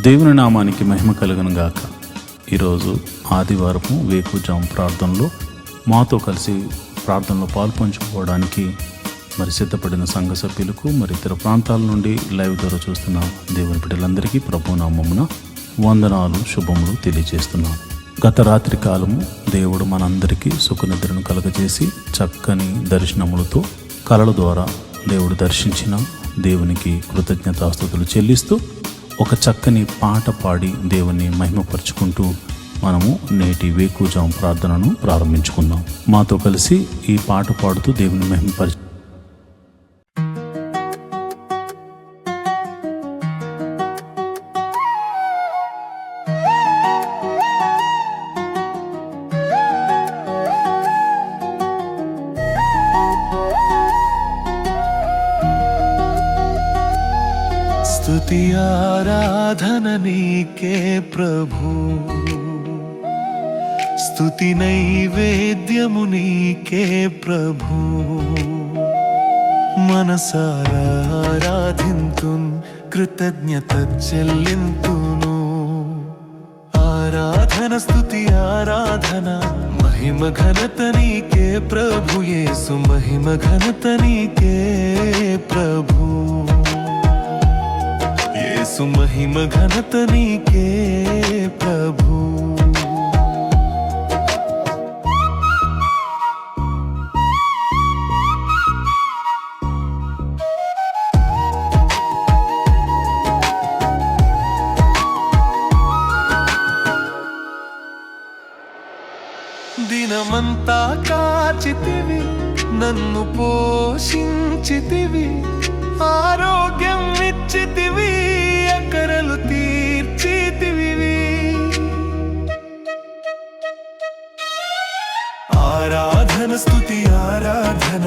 దేవుని నామానికి మహిమ కలుగును గాక. ఈరోజు ఆదివారము వేకువజాము ప్రార్థనలో మాతో కలిసి ప్రార్థనలో పాల్పంచుకోవడానికి సిద్ధపడిన సంఘ సభ్యులకు ఇతర ప్రాంతాల నుండి లైవ్ ద్వారా చూస్తున్న దేవుని బిడ్డలందరికీ ప్రభు నామమున వందనాలు శుభములు తెలియజేస్తున్నాం. గత రాత్రి కాలము దేవుడు మనందరికీ సుఖనిద్రను కలగజేసి చక్కని దర్శనములతో కలల ద్వారా దేవుడు దర్శించిన దేవునికి కృతజ్ఞతాస్తుతులు చెల్లిస్తూ ఒక చక్కని పాట పాడి దేవుని మహిమపరుచుకుంటూ మనము నేటి వేకువజాము ప్రార్థనను ప్రారంభించుకుందాం. మాతో కలిసి ఈ పాట పాడుతూ దేవుని మహిమపరచు. స్తుతి ఆరాధన నీకే ప్రభు, స్తుతి నైవేద్యము నీకే ప్రభు. మనసారా ఆరాధింతున్, కృతజ్ఞత చెల్లింతును. ఆరాధన స్తుతి ఆరాధన, మహిమ ఘనత నీకే ప్రభు. యేసు మహిమ ఘనత నీకే ప్రభు. యేసు మహిమ ఘనత నీకే ప్రభు. దినమంతా కాచితివి, నన్ను పోషించితివి. ఆరోగ్యం ఇచ్చితివి, అక్కరలు తీర్చితివి. ఆరాధన స్తుతి ఆరాధన,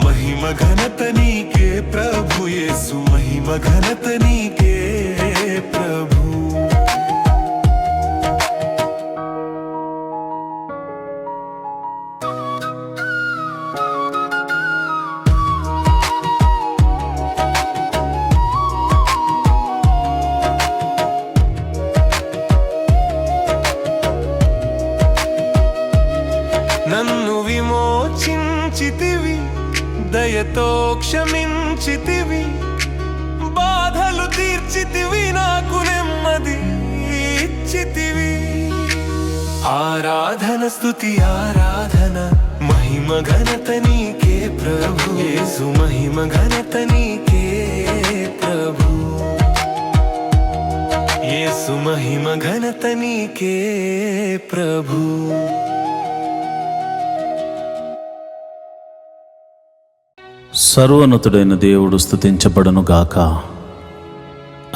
మహిమ ఘనత నీకే ప్రభు. యేసు మహిమ ఘనత నీకే ప్రభు. నన్ను విమోచించితివి, దయతో క్షమించితివి. బాధలు తీర్చితివి, నాకు నెమ్మది ఇచ్చితివి. ఆరాధన స్తుతి ఆరాధన, మహిమ ఘనత నీకే ప్రభు. యేసు మహిమ ఘనత నీకే ప్రభు. యేసు మహిమ ఘనత నీకే ప్రభు. సర్వోన్నతుడైన దేవుడు స్తుతించబడును గాక.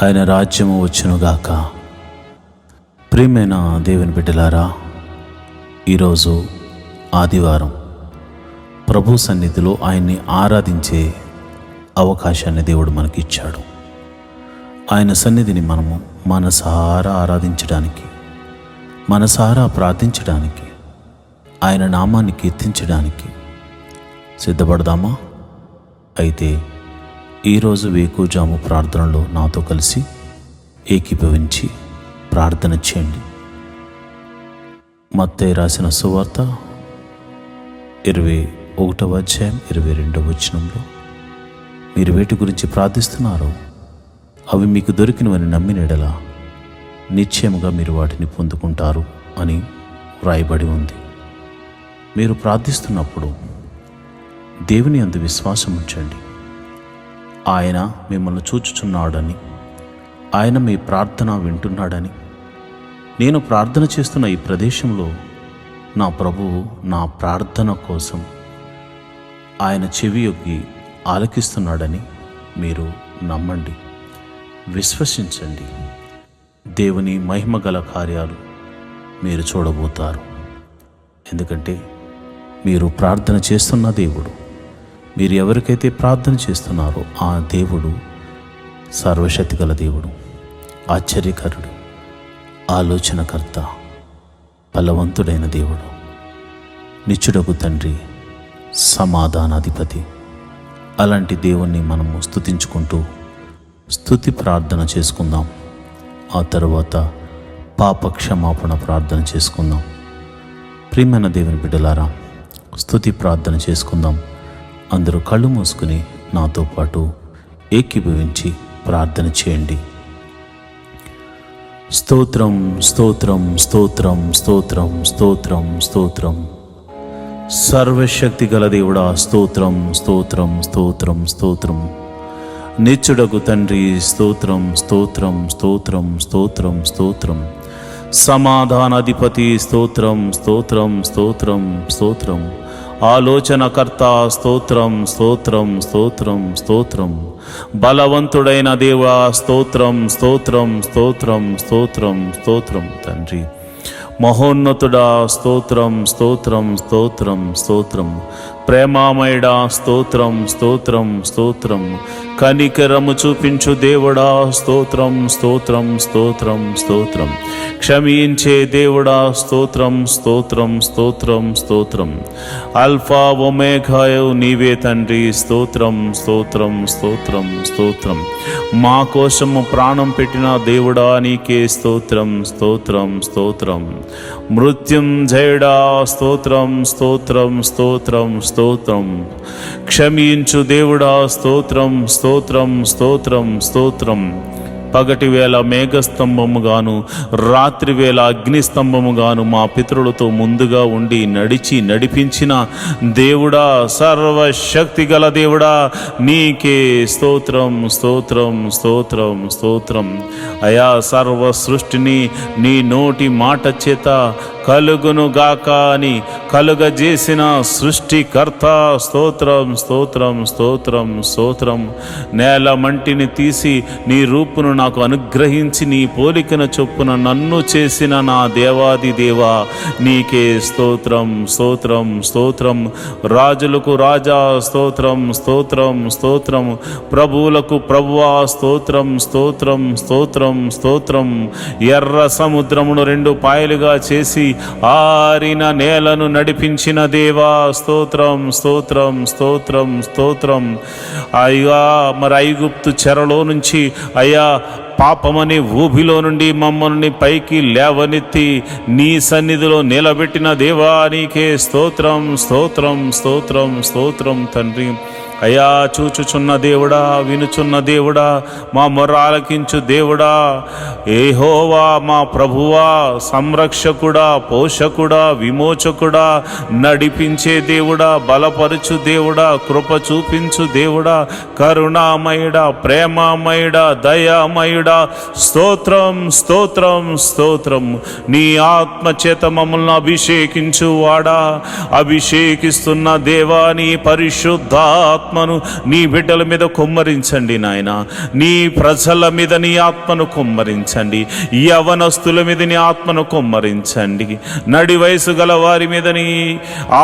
ఆయన రాజ్యము వచ్చును గాక. ప్రియమైన దేవుని బిడ్డలారా, ఈరోజు ఆదివారం ప్రభు సన్నిధిలో ఆయన్ని ఆరాధించే అవకాశాన్ని దేవుడు మనకిచ్చాడు. ఆయన సన్నిధిని మనము మనసారా ఆరాధించడానికి, మనసారా ప్రార్థించడానికి, ఆయన నామాన్ని కీర్తించడానికి సిద్ధపడదామా? అయితే ఈరోజు వేకువజాము ప్రార్థనలో నాతో కలిసి ఏకీభవించి ప్రార్థన చేయండి. మత్తయి రాసిన సువార్త 21వ అధ్యాయం 22వ వచనంలో, మీరు వేటి గురించి ప్రార్థిస్తున్నారో అవి మీకు దొరికినవని నమ్మిన యెడల నిశ్చయముగా మీరు వాటిని పొందుకుంటారు అని వ్రాయబడి ఉంది. మీరు ప్రార్థిస్తున్నప్పుడు దేవుని యందు విశ్వాసం ఉంచండి. ఆయన మిమ్మల్ని చూచుచున్నాడని, ఆయన మీ ప్రార్థన వింటున్నాడని, నేను ప్రార్థన చేస్తున్న ఈ ప్రదేశంలో నా ప్రభువు నా ప్రార్థన కోసం ఆయన చెవియొగ్గి ఆలకిస్తున్నాడని మీరు నమ్మండి, విశ్వసించండి. దేవుని మహిమగల కార్యాలు మీరు చూడబోతారు. ఎందుకంటే మీరు ప్రార్థన చేస్తున్న దేవుడు, మీరు ఎవరికైతే ప్రార్థన చేస్తున్నారో ఆ దేవుడు సర్వశక్తి గల దేవుడు, ఆశ్చర్యకరుడు, ఆలోచనకర్త, బలవంతుడైన దేవుడు, నిత్యుడగు తండ్రి, సమాధానాధిపతి. అలాంటి దేవుణ్ణి మనము స్తుతించుకుంటూ స్తుతి ప్రార్థన చేసుకుందాం. ఆ తర్వాత పాప క్షమాపణ ప్రార్థన చేసుకుందాం. ప్రియమైన దేవుని బిడ్డలారా, స్తుతి ప్రార్థన చేసుకుందాం. అందరూ కళ్ళు మూసుకుని నాతో పాటు ఏకీభవించి ప్రార్థన చేయండి. స్తోత్రం స్తోత్రం స్తోత్రం స్తోత్రం స్తోత్రం స్తోత్రం. సర్వశక్తి గల దేవుడా, స్తోత్రం స్తోత్రం స్తోత్రం స్తోత్రం. నిత్యుడగు తండ్రి, స్తోత్రం స్తోత్రం స్తోత్రం స్తోత్రం స్తోత్రం. సమాధానాధిపతి, స్తోత్రం స్తోత్రం స్తోత్రం స్తోత్రం. ఆలోచనకర్త, స్తోత్రం స్తోత్రం స్తోత్రం స్తోత్రం. బలవంతుడైన దేవా, స్తోత్రం స్తోత్రం స్తోత్రం స్తోత్రం స్తోత్రం తండ్రి. మహోన్నతుడా, స్తోత్రం స్తోత్రం స్తోత్రం స్తోత్రం. ప్రేమామయుడా, స్తోత్రం స్తోత్రం స్తోత్రం. కనికరము చూపించు దేవుడా, స్తోత్రం స్తోత్రం స్తోత్రం స్తోత్రం. క్షమించే దేవుడా, స్తోత్రం స్తోత్రం స్తోత్రం స్తోత్రం. అల్ఫా ఒమేగాయు నీవే తండ్రి, స్తోత్రం స్తోత్రం స్తోత్రం స్తోత్రం. మా కోసము ప్రాణం పెట్టిన దేవుడా, నీకే స్తోత్రం స్తోత్రం స్తోత్రం. మృత్యుంజయుడా, స్తోత్రం స్తోత్రం స్తోత్రం స్తోత్రం. క్షమించు దేవుడా, స్తోత్రం స్తోత్రం స్తోత్రం స్తోత్రం. పగటి వేళ మేఘస్తంభముగాను, రాత్రి వేళ అగ్నిస్తంభముగాను మా పితరులతో ముందుగా ఉండి నడిపించిన దేవుడా, సర్వశక్తి గల దేవుడా, నీకే స్తోత్రం స్తోత్రం స్తోత్రం స్తోత్రం. అయా, సర్వ సృష్టిని నీ నోటి మాట చేత కలుగును గాక అని కలుగజేసిన సృష్టికర్త, స్తోత్రం స్తోత్రం స్తోత్రం స్తోత్రం. నేల మంటిని తీసి నీ రూపును నాకు అనుగ్రహించి నీ పోలికన చొప్పున నన్ను చేసిన నా దేవాది దేవా, నీకే స్తోత్రం స్తోత్రం స్తోత్రం. రాజులకు రాజా, స్తోత్రం స్తోత్రం స్తోత్రం. ప్రభువులకు ప్రభువా, స్తోత్రం స్తోత్రం స్తోత్రం స్తోత్రం. ఎర్ర సముద్రమును 2 పాయలుగా చేసి ఆరిన నేలను నడిపించిన దేవా, స్తోత్రం స్తోత్రం స్తోత్రం స్తోత్రం. అయ్యా, మరి ఐగుప్తు చెరలో నుంచి అయ్యా పాపమని ఊబిలో నుండి మమ్మల్ని పైకి లేవనెత్తి నీ సన్నిధిలో నిలబెట్టిన దేవా, నీకే స్తోత్రం స్తోత్రం స్తోత్రం స్తోత్రం తండ్రి. అయ్యా, చూచుచున్న దేవుడా, వినుచున్న దేవుడా, మా మొర్ర ఆలకించు దేవుడా, యెహోవా మా ప్రభువా, సంరక్షకుడా, పోషకుడా, విమోచకుడా, నడిపించే దేవుడా, బలపరచు దేవుడా, కృప చూపించు దేవుడా, కరుణామయుడా, ప్రేమామయుడా, దయామయుడా, స్తోత్రం స్తోత్రం స్తోత్రం. నీ ఆత్మ చేత మమ్మల్ని అభిషేకించు వాడా, అభిషేకిస్తున్న దేవా, నీ పరిశుద్ధ ఆత్మను నీ బిడ్డల మీద కుమ్మరించండి నాయన. నీ ప్రజల మీద నీ ఆత్మను కుమ్మరించండి. యవనస్తుల మీద నీ ఆత్మను కుమ్మరించండి. నడి వయసు గల వారి మీద నీ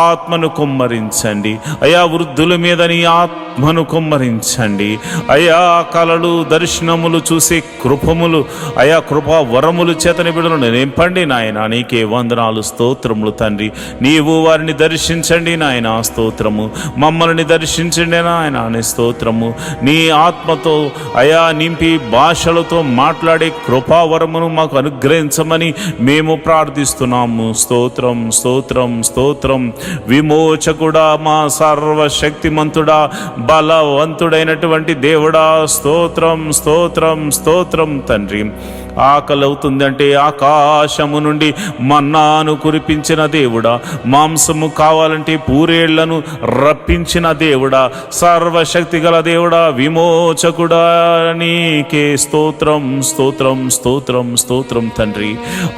ఆత్మను కుమ్మరించండి. అయా, వృద్ధుల మీద నీ ఆత్మను కుమ్మరించండి. అయా, కలలు దర్శనములు చూసే కృపములు, అయా కృపా వరములు చేతని బిడ్డలను నింపండి నాయన. నీకే వందనాలు, స్తోత్రములు తండ్రి. నీవు వారిని దర్శించండి నాయన, స్తోత్రము. మమ్మల్ని దర్శించండి నాయన, స్తోత్రము. నీ ఆత్మతో అయా నింపి భాషలతో మాట్లాడే కృపావరమును మాకు అనుగ్రహించమని మేము ప్రార్థిస్తున్నాము. స్తోత్రం స్తోత్రం స్తోత్రం. విమోచకుడా, మా సర్వశక్తిమంతుడా, బలవంతుడైనటువంటి దేవుడా, స్తోత్రం స్తోత్రం స్తోత్రం తండ్రి. ఆకలి అవుతుందంటే ఆకాశము నుండి మన్నాను కురిపించిన దేవుడా, మాంసము కావాలంటే పూరేళ్లను రప్పించిన దేవుడా, సర్వశక్తి గల దేవుడా, విమోచకుడా, నీకే స్తోత్రం స్తోత్రం స్తోత్రం స్తోత్రం తండ్రి.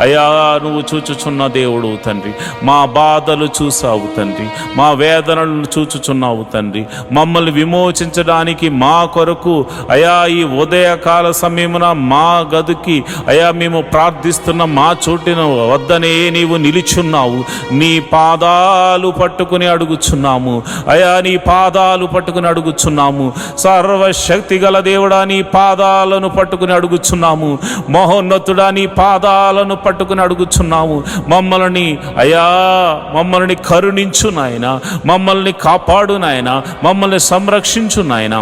అయా, నువ్వు చూచుచున్న దేవుడు తండ్రి. మా బాధలు చూసావు తండ్రి, మా వేదనలను చూచుచున్నావు తండ్రి. మమ్మల్ని విమోచించడానికి మా కొరకు అయా ఈ ఉదయకాల సమయమున మా గదికి అయా మేము ప్రార్థిస్తున్న మా చోటిన వద్దనే నీవు నిలుచున్నావు. నీ పాదాలు పట్టుకుని అడుగుచున్నాము అయా, నీ పాదాలు పట్టుకుని అడుగుచున్నాము. సర్వశక్తి గల దేవుడా, నీ పాదాలను పట్టుకుని అడుగుచున్నాము. మహోన్నతుడా, నీ పాదాలను పట్టుకుని అడుగుచున్నాము. మమ్మల్ని అయా, మమ్మల్ని కరుణించు నాయన, మమ్మల్ని కాపాడు నాయన, మమ్మల్ని సంరక్షించు నాయన.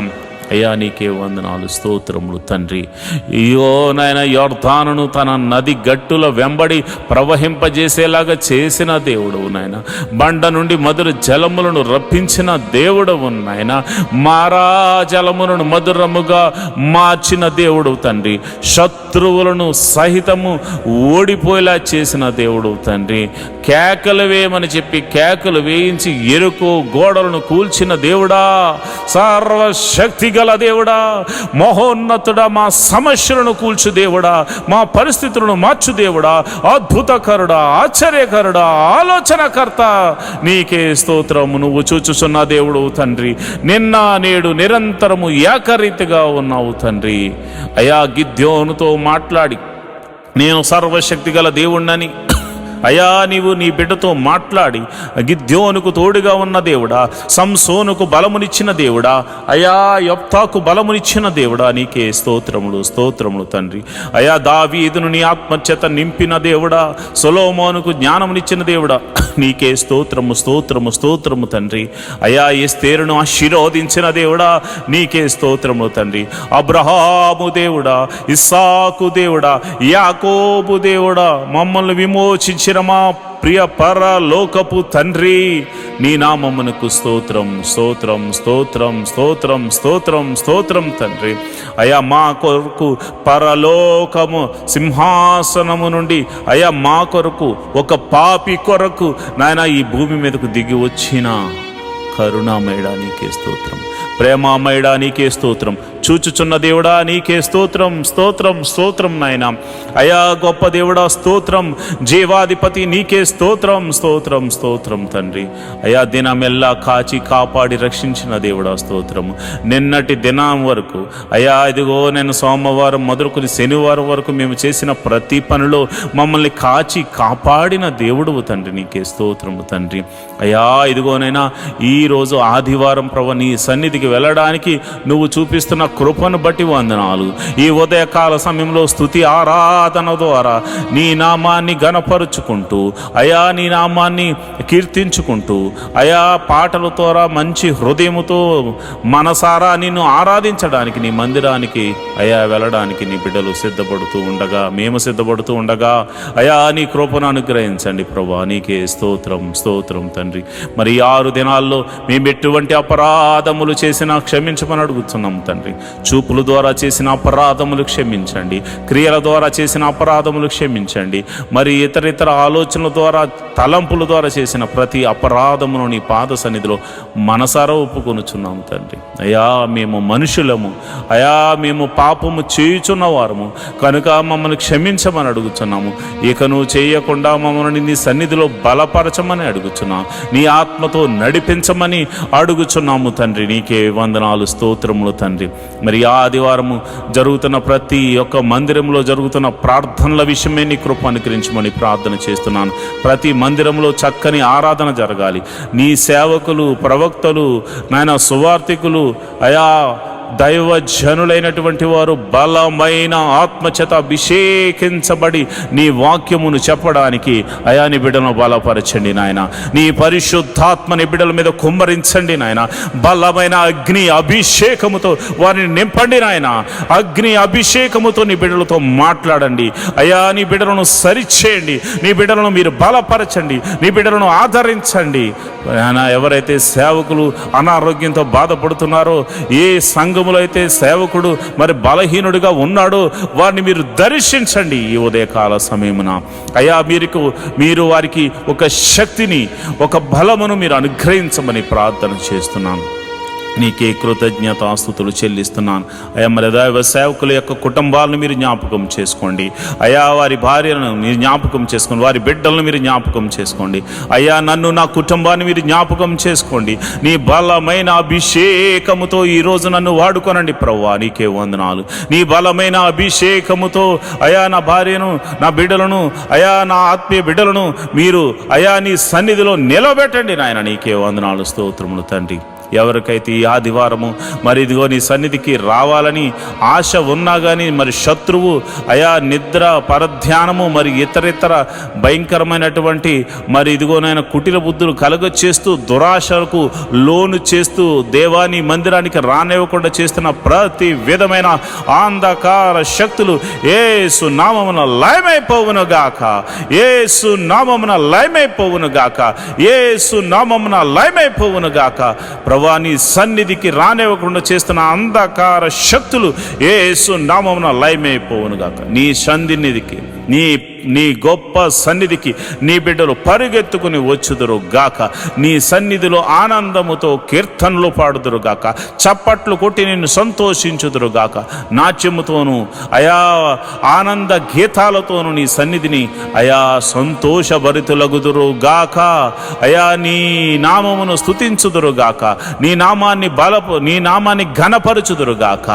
అయ్యా నీకే వందనాలు, స్తోత్రములు తండ్రి. అయ్యో నాయన, యొర్దానును తన నది గట్టుల వెంబడి ప్రవహింపజేసేలాగా చేసిన దేవుడవు నాయన. బండ నుండి మధుర జలములను రప్పించిన దేవుడవు నాయన. మారా జలములను మధురముగా మార్చిన దేవుడవు తండ్రి. శత్రువులను సహితము ఓడిపోయేలా చేసిన దేవుడవు తండ్రి. కేకలు వేయమని చెప్పి కేకలు వేయించి ఎరుకో గోడలను కూల్చిన దేవుడా, సర్వశక్తి గల దేవుడా, మహోన్నతుడా, మా సమస్యలను కూల్చు దేవుడా, మా పరిస్థితులను మార్చు దేవుడా, అద్భుతకరుడా, ఆశ్చర్యకరుడా, ఆలోచనకర్త, నీకే స్తోత్రము. నువ్వు చూచుచున్న దేవుడు తండ్రి. నిన్న నేడు నిరంతరము ఏకరీతిగా ఉన్నావు తండ్రి. అయా గిద్యోనుతో మాట్లాడి నేను సర్వశక్తి గల దేవుణ్ణని అయా నీవు నీ బిడ్డతో మాట్లాడి గిద్యోనుకు తోడుగా ఉన్న దేవుడా, సంసోనుకు బలమునిచ్చిన దేవుడా, అయా యొప్తాకు బలమునిచ్చిన దేవుడా, నీకే స్తోత్రములు, స్తోత్రములు తండ్రి. అయా దావీదును నీ ఆత్మచేత నింపిన దేవుడా, సొలొమోనుకు జ్ఞానమునిచ్చిన దేవుడా, నీకే స్తోత్రము, స్తోత్రము, స్తోత్రము తండ్రి. అయా ఎస్తేరును ఆశీర్వదించిన దేవుడా, నీకే స్తోత్రము తండ్రి. అబ్రహాము దేవుడా, ఇస్సాకు దేవుడా, యాకోబు దేవుడా, మమ్మల్ని విమోచించిన మా ప్రియ పరలోకపు తండ్రి, నీ నామమునకు స్తోత్రం, స్తోత్రం, స్తోత్రం, స్తోత్రం, స్తోత్రం, స్తోత్రం తండ్రి. అయా మా కొరకు పరలోకము సింహాసనము నుండి అయా మా కొరకు ఒక పాపి కొరకు నాయన ఈ భూమి మీదకు దిగి వచ్చిన కరుణామయుడా నీకే స్తోత్రం, ప్రేమామయుడా నీకే స్తోత్రం, చూచుచున్న దేవుడా నీకే స్తోత్రం, స్తోత్రం, స్తోత్రం నాయన. అయా గొప్ప దేవుడా స్తోత్రం, జీవాధిపతి నీకే స్తోత్రం, స్తోత్రం, స్తోత్రం తండ్రి. అయా దినమెల్లా కాచి కాపాడి రక్షించిన దేవుడా స్తోత్రము. నిన్నటి దినం వరకు అయా ఇదిగో నేను సోమవారం మొదలుకొని శనివారం వరకు మేము చేసిన ప్రతి పనిలో మమ్మల్ని కాచి కాపాడిన దేవుడు తండ్రి, నీకే స్తోత్రము తండ్రి. అయా ఇదిగోనైనా ఈరోజు ఆదివారం ప్రభు నీ సన్నిధికి వెళ్ళడానికి నువ్వు చూపిస్తున్న కృపను బట్టి వందనాలు. ఈ ఉదయకాల సమయంలో స్తుతి ఆరాధన ద్వారా నీ నామాన్ని గణపరుచుకుంటూ అయా నీ నామాన్ని కీర్తించుకుంటూ అయా పాటల ద్వారా మంచి హృదయముతో మనసారా నిన్ను ఆరాధించడానికి నీ మందిరానికి అయా వెళ్ళడానికి నీ బిడ్డలు సిద్ధపడుతూ ఉండగా, మేము సిద్ధపడుతూ ఉండగా అయా నీ కృపను అనుగ్రహించండి ప్రభా, నీకే స్తోత్రం, స్తోత్రం తండ్రి. మరి 6 దినాల్లో మేము ఎటువంటి అపరాధములు చేసినా క్షమించమని అడుగుతున్నాం తండ్రి. చూపుల ద్వారా చేసిన అపరాధములు క్షమించండి, క్రియల ద్వారా చేసిన అపరాధములు క్షమించండి, మరి ఇతర ఆలోచనల ద్వారా తలంపుల ద్వారా చేసిన ప్రతి అపరాధమును నీ పాద సన్నిధిలో మనసారా ఒప్పుకొనుచున్నాము తండ్రి. అయా మేము మనుషులము, అయా మేము పాపము చేయుచున్న వారము కనుక మమ్మల్ని క్షమించమని అడుగుచున్నాము. ఇక నువ్వు చేయకుండా మమ్మల్ని నీ సన్నిధిలో బలపరచమని అడుగుచున్నాము, నీ ఆత్మతో నడిపించమని అడుగుచున్నాము తండ్రి. నీకే వందనాలు, స్తోత్రములు తండ్రి. మరి ఆదివారము జరుగుతున్న ప్రతి ఒక్క మందిరంలో జరుగుతున్న ప్రార్థనల విషయమే నీ కృప అనుగ్రహించమని ప్రార్థన చేస్తున్నాను. ప్రతి మందిరంలో చక్కని ఆరాధన జరగాలి. నీ సేవకులు, ప్రవక్తలు, నాయన సువార్థికులు, అయా దైవజనులైనటువంటి వారు బలమైన ఆత్మచేత అభిషేకించబడి నీ వాక్యమును చెప్పడానికి అయా నీ బిడ్డలను బలపరచండి నాయన. నీ పరిశుద్ధాత్మని బిడ్డల మీద కుమ్మరించండి నాయన. బలమైన అగ్ని అభిషేకముతో వారిని నింపండి నాయన. అగ్ని అభిషేకముతో నీ బిడ్డలతో మాట్లాడండి అయా. నీ బిడ్డలను సరిచేయండి, నీ బిడ్డలను మీరు బలపరచండి, నీ బిడ్డలను ఆదరించండి. ఎవరైతే సేవకులు అనారోగ్యంతో బాధపడుతున్నారో, ఏ సంఘములో అయితే సేవకుడు మరి బలహీనుడిగా ఉన్నాడో వారిని మీరు దర్శించండి ఈ ఉదయకాల సమయమున అయ్యా. మీరు వారికి ఒక శక్తిని, ఒక బలమును మీరు అనుగ్రహించమని ప్రార్థన చేస్తున్నాను. నీకే కృతజ్ఞతాస్తుతులు చెల్లిస్తున్నాను అయ్యా. మరి దైవ సేవకుల యొక్క కుటుంబాలను మీరు జ్ఞాపకం చేసుకోండి అయ్యా. వారి భార్యలను మీరు జ్ఞాపకం చేసుకోండి, వారి బిడ్డలను మీరు జ్ఞాపకం చేసుకోండి అయ్యా. నన్ను, నా కుటుంబాన్ని మీరు జ్ఞాపకం చేసుకోండి. నీ బలమైన అభిషేకముతో ఈరోజు నన్ను వాడుకోనండి ప్రభువా, నీకే వందనాలు. నీ బలమైన అభిషేకముతో అయా నా భార్యను, నా బిడ్డలను అయా, నా ఆత్మీయ బిడ్డలను మీరు అయా నీ సన్నిధిలో నిలబెట్టండి నాయన. నీకే వందనాలు, స్తోత్రములు తండ్రి. ఎవరికైతే ఈ ఆదివారము మరి ఇదిగో నీ సన్నిధికి రావాలని ఆశ ఉన్నా కానీ మరి శత్రువు అయా నిద్ర పరధ్యానము మరి ఇతరితర భయంకరమైనటువంటి మరి ఇదిగోనైనా కుటిల బుద్ధులు కలగచేస్తూ దురాశలకు లోను చేస్తూ దేవాని మందిరానికి రానివ్వకుండా చేస్తున్న ప్రతి విధమైన అంధకార శక్తులు యేసు నామమున లయమైపోవును గాక, యేసు నామమున లయమైపోవును గాక, యేసు నామమున లయమైపోవును గాక. ప్రభువా నీ సన్నిధికి రానివ్వకుండా చేస్తున్న అంధకార శక్తులు యేసు నామమున లయమైపోవును గాక. నీ సన్నిధికి నీ గొప్ప సన్నిధికి నీ బిడ్డలు పరిగెత్తుకుని వచ్చుదురు గాక. నీ సన్నిధిలో ఆనందముతో కీర్తనలు పాడుదురు గాక, చప్పట్లు కొట్టి నిన్ను సంతోషించుదురు గాక. నాట్యముతోనూ అయా ఆనంద గీతాలతోనూ నీ సన్నిధిని అయా సంతోషభరితులగుదురు గాక. అయా నీ నామమును స్తుతించుదురు గాక, నీ నామాన్ని ఘనపరచుదురు గాక.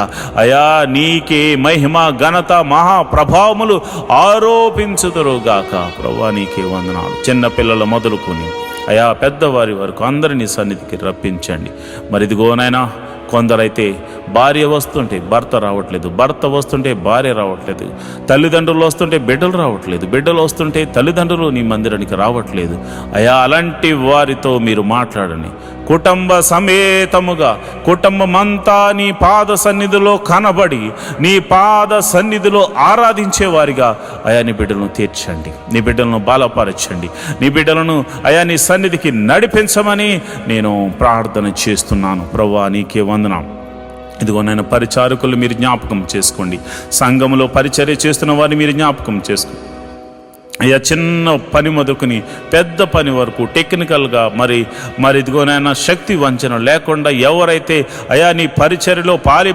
అయా నీకే మహిమ ఘనత మహాప్రభావములు ఆరోపించుదురుగాక. ప్రభువా నీకే వందనాలు. చిన్న పిల్లల మొదలుకొని అయా పెద్దవారి వరకు అందరినీ సన్నిధికి రప్పించండి. మరి ఇదిగోనైనా కొందరైతే భార్య వస్తుంటే భర్త రావట్లేదు, భర్త వస్తుంటే భార్య రావట్లేదు, తల్లిదండ్రులు వస్తుంటే బిడ్డలు రావట్లేదు, బిడ్డలు వస్తుంటే తల్లిదండ్రులు నీ మందిరానికి రావట్లేదు. అయా అలాంటి వారితో మీరు మాట్లాడండి. కుటుంబ సమేతముగా కుటుంబమంతా నీ పాద సన్నిధిలో కనబడి నీ పాద సన్నిధిలో ఆరాధించే వారిగా అయా నీ బిడ్డలను తీర్చండి, నీ బిడ్డలను బలపరచండి, నీ బిడ్డలను అయా నీ సన్నిధికి నడిపించమని నేను ప్రార్థన చేస్తున్నాను. ప్రభువా నీకే వందనం. ఇదిగో నేను పరిచారకులు మీరు జ్ఞాపకం చేసుకోండి, సంఘములో పరిచర్య చేస్తున్న వారిని మీరు జ్ఞాపకం చేసుకోండి. అయ్యా చిన్న పని మొదలుకొని పెద్ద పని వరకు టెక్నికల్గా మరి ఇదిగోనైనా శక్తి వంచన లేకుండా ఎవరైతే అయా నీ పరిచర్యలో పాలి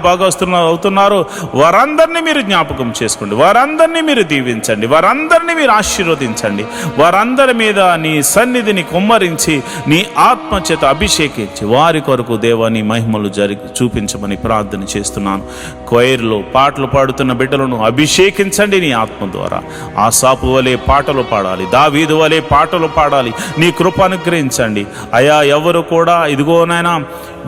అవుతున్నారో వారందరినీ మీరు జ్ఞాపకం చేసుకోండి, వారందరినీ మీరు దీవించండి, వారందరినీ మీరు ఆశీర్వదించండి, వారందరి మీద నీ సన్నిధిని కుమ్మరించి నీ ఆత్మచేత అభిషేకించి వారి కొరకు దేవా నీ మహిమలు చూపించమని ప్రార్థన చేస్తున్నాను. క్వైర్లో పాటలు పాడుతున్న బిడ్డలను అభిషేకించండి నీ ఆత్మ ద్వారా. ఆసాపు వలె పాటలు పాడాలి, దావీదు వలె పాటలు పాడాలి, నీ కృప అనుగ్రహించండి. అయా ఎవరు కూడా ఇదిగోనైనా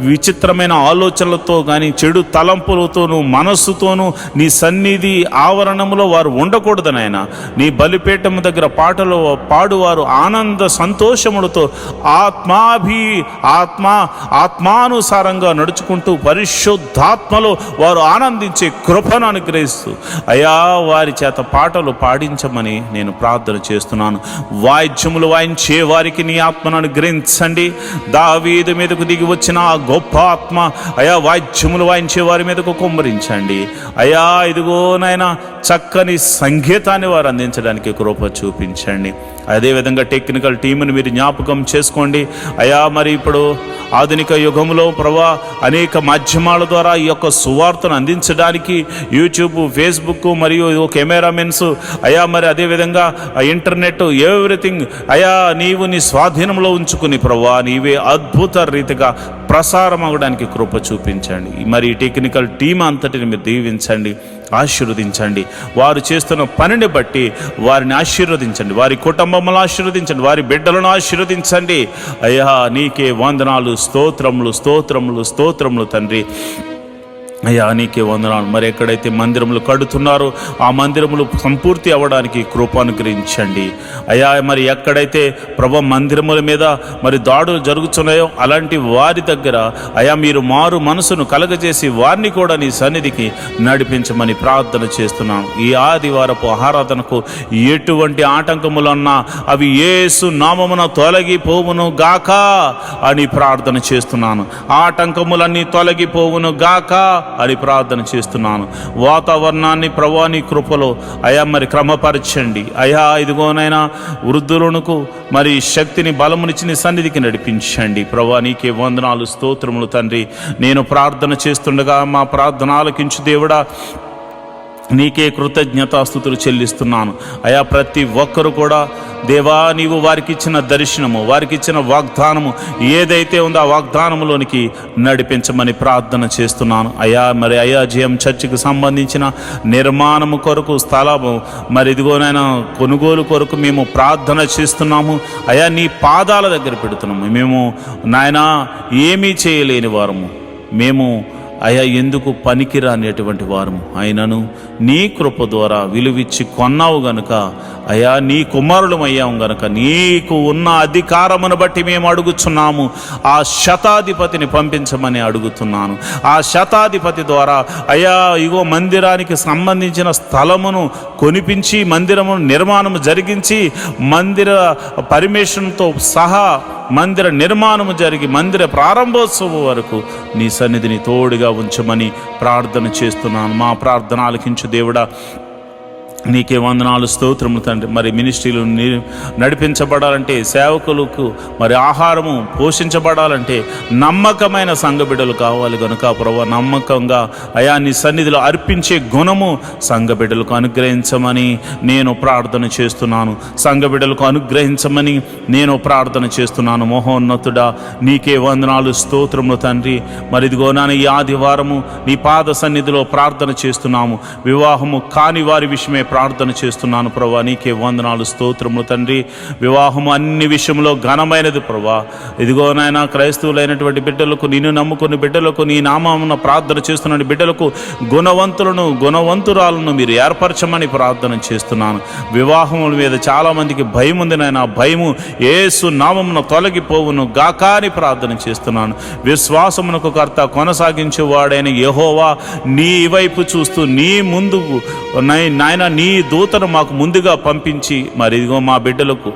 విచిత్రమైన ఆలోచనలతో కానీ చెడు తలంపులతోనూ మనస్సుతోనూ నీ సన్నిధి ఆవరణంలో వారు ఉండకూడదు నాయనా. నీ బలిపీఠం దగ్గర పాటలు పాడువారు ఆనంద సంతోషములతో ఆత్మానుసారంగా నడుచుకుంటూ పరిశుద్ధాత్మలో వారు ఆనందించే కృపను అనుగ్రహిస్తూ అయా వారి చేత పాటలు పాడించమని నేను ప్రార్థన చేస్తున్నాను. వాయిద్యములు వాయించే వారికి నీ ఆత్మను అనుగ్రహించండి. దావీదు మీదకు దిగి వచ్చిన ఆ గొప్ప ఆత్మ అయా వాయిద్యములు వాయించే వారి మీదకు కుమ్మరించండి. అయా ఇదిగోనైనా చక్కని సంగీతాన్ని వారు అందించడానికి కృప చూపించండి. అదేవిధంగా టెక్నికల్ టీంని మీరు జ్ఞాపకం చేసుకోండి. అయా మరి ఇప్పుడు ఆధునిక యుగంలో ప్రభా అనేక మాధ్యమాల ద్వారా ఈ యొక్క సువార్తను అందించడానికి యూట్యూబ్, ఫేస్బుక్ మరియు కెమెరామెన్స్ అయా మరి అదేవిధంగా ఇంటర్నెట్ ఎవ్రీథింగ్ అయా నీవు నీ స్వాధీనంలో ఉంచుకుని ప్రభా నీవే అద్భుత రీతిగా ప్రసారం అవ్వడానికి కృప చూపించండి. మరి టెక్నికల్ టీం అంతటిని మీరు దీవించండి, ఆశీర్వదించండి. వారు చేస్తున్న పనిని బట్టి వారిని ఆశీర్వదించండి, వారి కుటుంబములను ఆశీర్వదించండి, వారి బిడ్డలను ఆశీర్వదించండి. అయ్యా నీకే వందనాలు, స్తోత్రములు స్తోత్రములు స్తోత్రములు తండ్రి. అయ్యా నీకే వందనాలు. మరి ఎక్కడైతే మందిరములు కడుతున్నారో ఆ మందిరములు సంపూర్తి అవ్వడానికి కృప అనుగ్రహించండి. అయ్యా మరి ఎక్కడైతే ప్రభు మందిరముల మీద మరి దాడులు జరుగుతున్నాయో అలాంటి వారి దగ్గర అయ్యా మీరు మారు మనసును కలగజేసి వారిని కూడా నీ సన్నిధికి నడిపించమని ప్రార్థన చేస్తున్నాను. ఈ ఆదివారపు ఆరాధనకు ఎటువంటి ఆటంకములున్నా అవి యేసు నామమున తొలగిపోవును గాక అని ప్రార్థన చేస్తున్నాను. ఆటంకములన్నీ తొలగిపోవును గాక అని ప్రార్థన చేస్తున్నాను. వాతావరణాన్ని ప్రభువా నీ కృపలో అయా మరి క్రమపరచండి. అయా ఇదిగోనైనా వృద్ధులకు మరి శక్తిని బలమునిచ్చి నీ సన్నిధికి నడిపించండి. ప్రభువా నీకే వందనాలు, స్తోత్రములు తండ్రి. నేను ప్రార్థన చేస్తుండగా మా ప్రార్థన ఆలకించు దేవుడా. నీకే కృతజ్ఞతాస్తుతులు చెల్లిస్తున్నాను అయా. ప్రతి ఒక్కరు కూడా దేవా, నీవు వారికి ఇచ్చిన దర్శనము, వారికి ఇచ్చిన వాగ్దానము ఏదైతే ఉందో ఆ వాగ్దానములోనికి నడిపించమని ప్రార్థన చేస్తున్నాను అయా. మరి అయా జిఎం చర్చికి సంబంధించిన నిర్మాణము కొరకు స్థలము మరి ఇదిగోనైనా కొనుగోలు కొరకు మేము ప్రార్థన చేస్తున్నాము అయా. నీ పాదాల దగ్గర పెడుతున్నాము. మేము నాయనా ఏమీ చేయలేని వారము, మేము అయా ఎందుకు పనికిరానేటువంటి వారము, అయినను నీ కృప ద్వారా విలువిచ్చి కొన్నావు గనుక అయా, నీ కుమారులం అయ్యాము గనుక నీకు ఉన్న అధికారమును బట్టి మేము అడుగుచున్నాము. ఆ శతాధిపతిని పంపించమని అడుగుతున్నాను. ఆ శతాధిపతి ద్వారా అయా ఇగో మందిరానికి సంబంధించిన స్థలమును కొనిపించి మందిరమును నిర్మాణము జరిగించి మందిర పర్మిషన్తో సహా మందిర నిర్మాణము జరిగి మందిర ప్రారంభోత్సవం వరకు నీ సన్నిధిని తోడుగా ఉంచమని ప్రార్థన చేస్తున్నాను. మా ప్రార్థన ఆలకించు దేవుడా, నీకే వందనాలు, స్తోత్రములు తండ్రి. మరి మినిస్ట్రీలు నడిపించబడాలంటే, సేవకులకు మరి ఆహారము పోషించబడాలంటే నమ్మకమైన సంఘ బిడ్డలు కావాలి కనుక ప్రభువా, నమ్మకంగా అయా నీ సన్నిధిలో అర్పించే గుణము సంఘ బిడ్డలకు అనుగ్రహించమని నేను ప్రార్థన చేస్తున్నాను. సంఘ బిడ్డలకు అనుగ్రహించమని నేను ప్రార్థన చేస్తున్నాను. మహోన్నతుడా, నీకే వందనాలు, స్తోత్రములు తండ్రి. మరి ఇదిగో నాన్న, ఈ ఆదివారము నీ పాద సన్నిధిలో ప్రార్థన చేస్తున్నాము. వివాహము కాని వారి విషయమే ప్రార్థన చేస్తున్నాను ప్రభా. నీకే వందనాలు, స్తోత్రములు తండ్రి. వివాహము అన్ని విషయంలో ఘనమైనది ప్రభా. ఇదిగో నాయన, క్రైస్తవులైనటువంటి బిడ్డలకు, నిన్ను నమ్ముకున్న బిడ్డలకు, నీ నామమున ప్రార్థన చేస్తున్న బిడ్డలకు గుణవంతులను గుణవంతురాలను మీరు ఏర్పరచమని ప్రార్థన చేస్తున్నాను. వివాహముల మీద చాలామందికి భయం ఉంది నాయన. భయము యేసు నామమున తొలగిపోవును గాక అని ప్రార్థన చేస్తున్నాను. విశ్వాసమునకు కర్త కొనసాగించేవాడైన యెహోవా నీ వైపు చూస్తూ నీ ముందుకు నాయన నీ దూతను మాకు ముందుగా పంపించి మరి ఇదిగో మా బిడ్డలకు,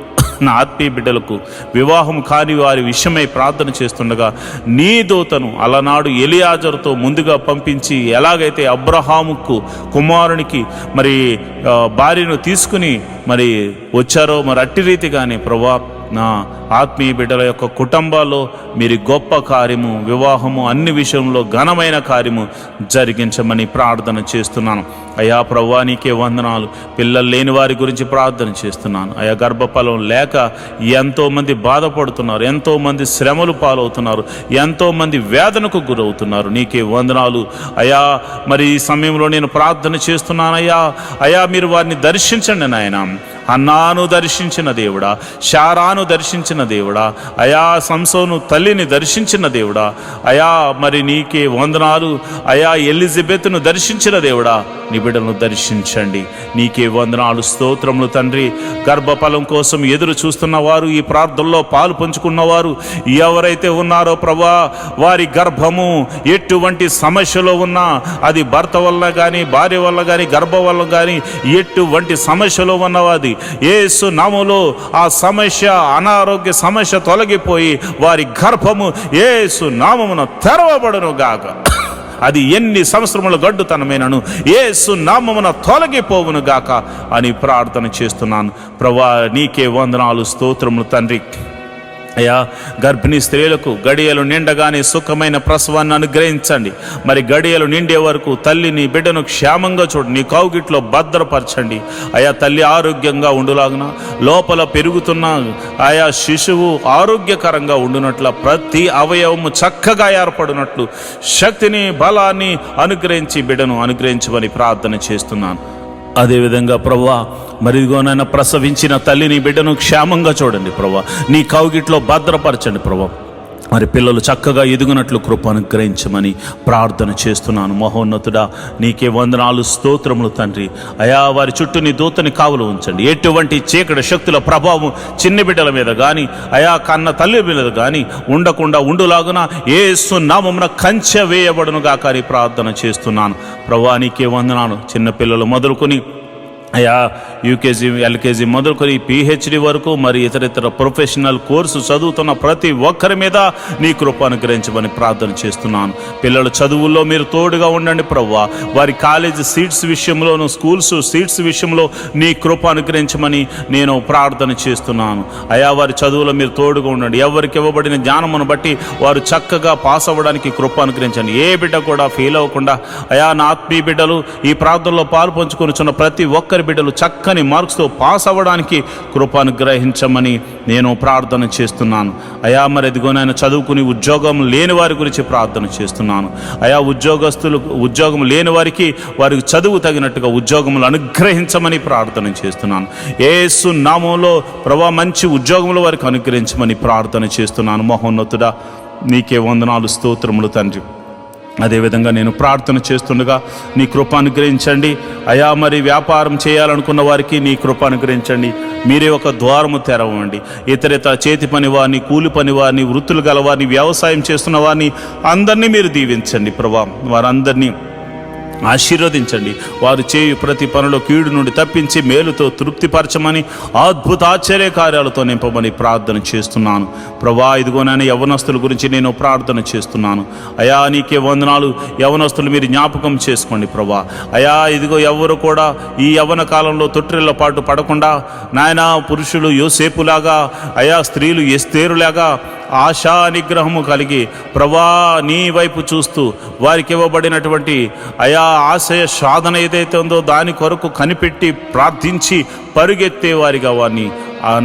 నా ఆత్మీయ బిడ్డలకు వివాహం కాని వారి విషయమై ప్రార్థన చేస్తుండగా నీ దూతను అలనాడు ఎలియాజరుతో ముందుగా పంపించి ఎలాగైతే అబ్రహాముకు కుమారునికి మరి భార్యను తీసుకుని మరి వచ్చారో మరి అట్టి రీతిగానే ప్రభా నా ఆత్మీయ బిడ్డల యొక్క కుటుంబాల్లో మీరు గొప్ప కార్యము, వివాహము అన్ని విషయంలో ఘనమైన కార్యము జరిగించమని ప్రార్థన చేస్తున్నాను అయా. ప్రభువా, నీకే వందనాలు. పిల్లలు లేని వారి గురించి ప్రార్థన చేస్తున్నాను అయా. గర్భఫలం లేక ఎంతోమంది బాధపడుతున్నారు, ఎంతోమంది శ్రమలు పాలవుతున్నారు, ఎంతోమంది వేదనకు గురవుతున్నారు. నీకే వందనాలు అయా. మరి ఈ సమయంలో నేను ప్రార్థన చేస్తున్నాను అయ్యా. అయా, మీరు వారిని దర్శించండి నాయన. హన్నాను దర్శించిన దేవుడా, శారాను దర్శించిన దేవుడా అయా, సంసోను తల్లిని దర్శించిన దేవుడా అయా. మరి నీకే వందనాలు అయా. ఎలిజబెత్ను దర్శించిన దేవుడా, నీ బిడ్డలను దర్శించండి. నీకే వందనాలు, స్తోత్రములు తండ్రి. గర్భఫలం కోసం ఎదురు చూస్తున్న వారు, ఈ ప్రార్థనలో పాలు పంచుకున్నవారు ఎవరైతే ఉన్నారో ప్రభా, వారి గర్భము ఎటువంటి సమస్యలో ఉన్నా, అది భర్త వల్ల కానీ, భార్య వల్ల కానీ, గర్భం వల్ల కానీ, ఎటువంటి సమస్యలో ఉన్నవాది యేసు నామములో ఆ సమస్య, అనారోగ్య సమస్య తొలగిపోయి వారి గర్భము యేసు నామమున తెరవబడును గాక. అది ఎన్ని సంవత్సరముల గడ్డుతనమైనను యేసు నామమున తొలగిపోవును గాక అని ప్రార్థన చేస్తున్నాను ప్రభువా. నీకే వందనాలు, స్తోత్రములు తండ్రి. అయ్యా, గర్భిణీ స్త్రీలకు గడియలు నిండగానే సుఖమైన ప్రసవాన్ని అనుగ్రహించండి. మరి గడియలు నిండే వరకు తల్లిని బిడ్డను క్షేమంగా చూడండి, నీ కౌగిట్లో భద్రపరచండి అయా. తల్లి ఆరోగ్యంగా ఉండులాగున, లోపల పెరుగుతున్న ఆయా శిశువు ఆరోగ్యకరంగా ఉండునట్ల, ప్రతి అవయవము చక్కగా ఏర్పడినట్లు శక్తిని, బలాన్ని అనుగ్రహించి బిడ్డను అనుగ్రహించమని ప్రార్థన చేస్తున్నాను. అదేవిధంగా ప్రభువా, మరిదిగోనైనా ప్రసవించిన తల్లిని బిడ్డను క్షేమంగా చూడండి ప్రభువా. నీ కౌగిట్లో భద్రపరచండి ప్రభువా. మరి పిల్లలు చక్కగా ఎదుగునట్లు కృప అనుగ్రహించమని ప్రార్థన చేస్తున్నాను. మహోన్నతుడా, నీకే వందనాలు, స్తోత్రములు తండ్రి. అయా, వారి చుట్టూ నీ దూతని కావులు ఉంచండి. ఎటువంటి చీకటి శక్తుల ప్రభావం చిన్న బిడ్డల మీద కానీ, అయా కన్న తల్లి మీద కానీ ఉండకుండా ఉండులాగున యేసు నామమున కంచె వేయబడునుగా కానీ ప్రార్థన చేస్తున్నాను ప్రభువా. నీకే వందనాలు. చిన్నపిల్లలు మొదలుకొని అయా యూకేజీ ఎల్కేజీ మొదలుకొని PhD వరకు మరి ఇతర ప్రొఫెషనల్ కోర్సు చదువుతున్న ప్రతి ఒక్కరి మీద నీ కృప అనుగ్రహించమని ప్రార్థన చేస్తున్నాను. పిల్లల చదువుల్లో మీరు తోడుగా ఉండండి ప్రభువా. వారి కాలేజీ సీట్స్ విషయంలోను, స్కూల్స్ సీట్స్ విషయంలో నీ కృప అనుగ్రహించమని నేను ప్రార్థన చేస్తున్నాను. అయా వారి చదువులో మీరు తోడుగా ఉండండి. ఎవరికి ఇవ్వబడిన జ్ఞానమును బట్టి వారు చక్కగా పాస్ అవ్వడానికి కృప అనుగ్రహించండి. ఏ బిడ్డ కూడా ఫెయిల్ అవ్వకుండా అయా నా ఆత్మీయ బిడ్డలు ఈ ప్రార్థనలో పాలు పంచుకొనిచున్న ప్రతి ఒక్కరి బిడ్డలు చక్కని మార్క్స్తో పాస్ అవ్వడానికి కృప అనుగ్రహించమని నేను ప్రార్థన చేస్తున్నాను. అయా మరి ఎదిగోనైనా చదువుకుని ఉద్యోగం లేని వారి గురించి ప్రార్థన చేస్తున్నాను. అయా ఉద్యోగం లేని వారికి చదువు తగినట్టుగా ఉద్యోగములు అనుగ్రహించమని ప్రార్థన చేస్తున్నాను. యేసు నామములో ప్రభా మంచి ఉద్యోగములు వారికి అనుగ్రహించమని ప్రార్థన చేస్తున్నాను. మహోన్నతుడా నీకే వందనాలు, స్తోత్రములు తండ్రి. అదేవిధంగా నేను ప్రార్థన చేస్తుండగా నీ కృప అనుగ్రహించండి. అయా మరి వ్యాపారం చేయాలనుకున్న వారికి నీ కృప అనుగ్రహించండి. మీరే ఒక ద్వారము తెరవండి. ఇతర చేతి పని వారిని, కూలి పని వారిని, వృత్తులు గల వారిని, వ్యవసాయం చేస్తున్న వారిని అందరినీ మీరు దీవించండి ప్రభా. వారందరినీ ఆశీర్వదించండి. వారు చేయు ప్రతి పనిలో కీడు నుండి తప్పించి మేలుతో తృప్తిపరచమని, అద్భుత ఆశ్చర్య కార్యాలతో నింపమని ప్రార్థన చేస్తున్నాను ప్రభా. ఇదిగోనైనా యవనస్తుల గురించి నేను ప్రార్థన చేస్తున్నాను. అయా నీకే వందనాలు. యవనస్తులు మీరు జ్ఞాపకం చేసుకోండి ప్రభా. అయా ఇదిగో ఎవరు కూడా ఈ యవన కాలంలో తొట్టిళ్ళ పాటు పడకుండా నాయనా పురుషులు యోసేపులాగా, అయా స్త్రీలు ఎస్తేరులాగా ఆశా నిగ్రహము కలిగి ప్రభా నీ వైపు చూస్తూ వారికి ఇవ్వబడినటువంటి అయా ఆశయ సాధన ఏదైతే ఉందో దాని కొరకు కనిపెట్టి ప్రార్థించి పరుగెత్తే వారిగా వారిని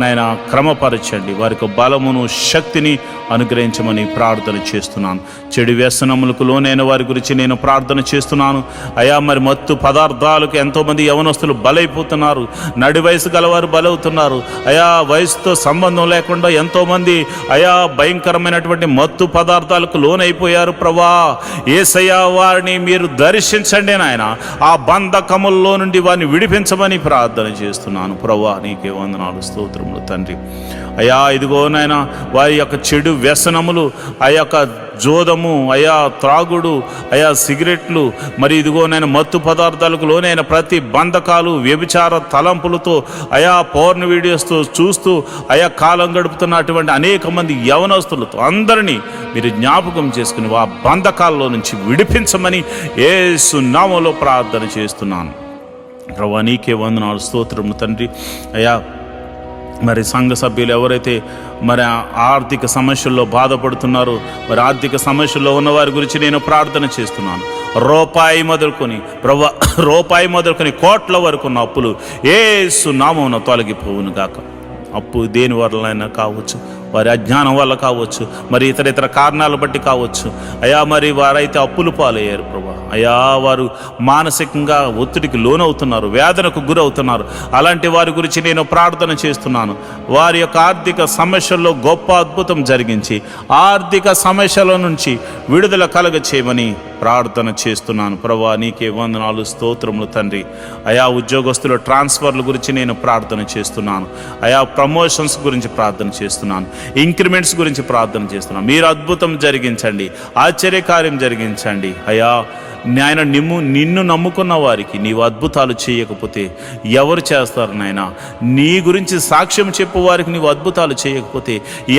నాయన క్రమపరచండి. వారికి బలమును శక్తిని అనుగ్రహించమని ప్రార్థన చేస్తున్నాను. చెడు వ్యసనములకు లోనైన వారి గురించి నేను ప్రార్థన చేస్తున్నాను. అయా మరి మత్తు పదార్థాలకు ఎంతోమంది యవనస్తులు బలైపోతున్నారు. నడి వయసు గలవారు బలవుతున్నారు. అయా వయసుతో సంబంధం లేకుండా ఎంతోమంది అయా భయంకరమైనటువంటి మత్తు పదార్థాలకు లోనైపోయారు ప్రభా. యేసయ్యా వారిని మీరు దర్శించండి నాయన. ఆ బంధకముల్లో నుండి వారిని విడిపించమని ప్రార్థన చేస్తున్నాను ప్రభా. నీకే వందనాలు, స్తోత్రములు తండ్రి. అయా ఇదిగో నాయన వారి యొక్క చెడు వ్యసనములు, ఆ యొక్క జోదము, అయా త్రాగుడు, అయా సిగరెట్లు, మరి ఇదిగోనైనా మత్తు పదార్థాలకు లోనైన ప్రతి బంధకాలు, వ్యభిచార తలంపులతో అయా పోర్న్ వీడియోస్తో చూస్తూ అయా కాలం గడుపుతున్నటువంటి అనేక మంది యవనస్తులతో అందరినీ మీరు జ్ఞాపకం చేసుకుని ఆ బంధకాల్లో నుంచి విడిపించమని యేసు నామములో ప్రార్థన చేస్తున్నాను ప్రభువా. నీకే వందనాలు, స్తోత్రము తండ్రి. అయా మరి సంఘ సభ్యులు ఎవరైతే మరి ఆర్థిక సమస్యల్లో బాధపడుతున్నారో, మరి ఆర్థిక సమస్యల్లో ఉన్న వారి గురించి నేను ప్రార్థన చేస్తున్నాను. రూపాయి మొదలుకొని కోట్ల వరకు ఉన్న అప్పులు యేసు నామమున తొలగిపోవును గాక. అప్పు దేని వల్లైనా కావచ్చు, వారి అజ్ఞానం వల్ల కావచ్చు, మరి ఇతర కారణాలు బట్టి కావచ్చు. అయా మరి వారైతే అప్పులు పాలయ్యారు ప్రభా. అయా వారు మానసికంగా ఒత్తిడికి లోనవుతున్నారు, వేదనకు గురవుతున్నారు. అలాంటి వారి గురించి నేను ప్రార్థన చేస్తున్నాను. వారి యొక్క ఆర్థిక సమస్యల్లో గొప్ప అద్భుతం జరిగించి ఆర్థిక సమస్యల నుంచి విడుదల కలగ చేయమని ప్రార్థన చేస్తున్నాను ప్రభా. నీకే వందనాలు, స్తోత్రములు తండ్రి. అయా ఉద్యోగస్తుల ట్రాన్స్ఫర్ల గురించి నేను ప్రార్థన చేస్తున్నాను. అయా ప్రమోషన్స్ గురించి ప్రార్థన చేస్తున్నాను. ఇంక్రిమెంట్స్ గురించి ప్రార్థన చేస్తున్నాను. మీరు అద్భుతం జరిగించండి, ఆశ్చర్యకార్యం జరిగించండి. అయా నాయన నిన్ను నమ్ముకున్న వారికి నీవు అద్భుతాలు చేయకపోతే ఎవరు చేస్తారు నాయన? నీ గురించి సాక్ష్యం చెప్పు వారికి నీవు అద్భుతాలు చేయకపోతే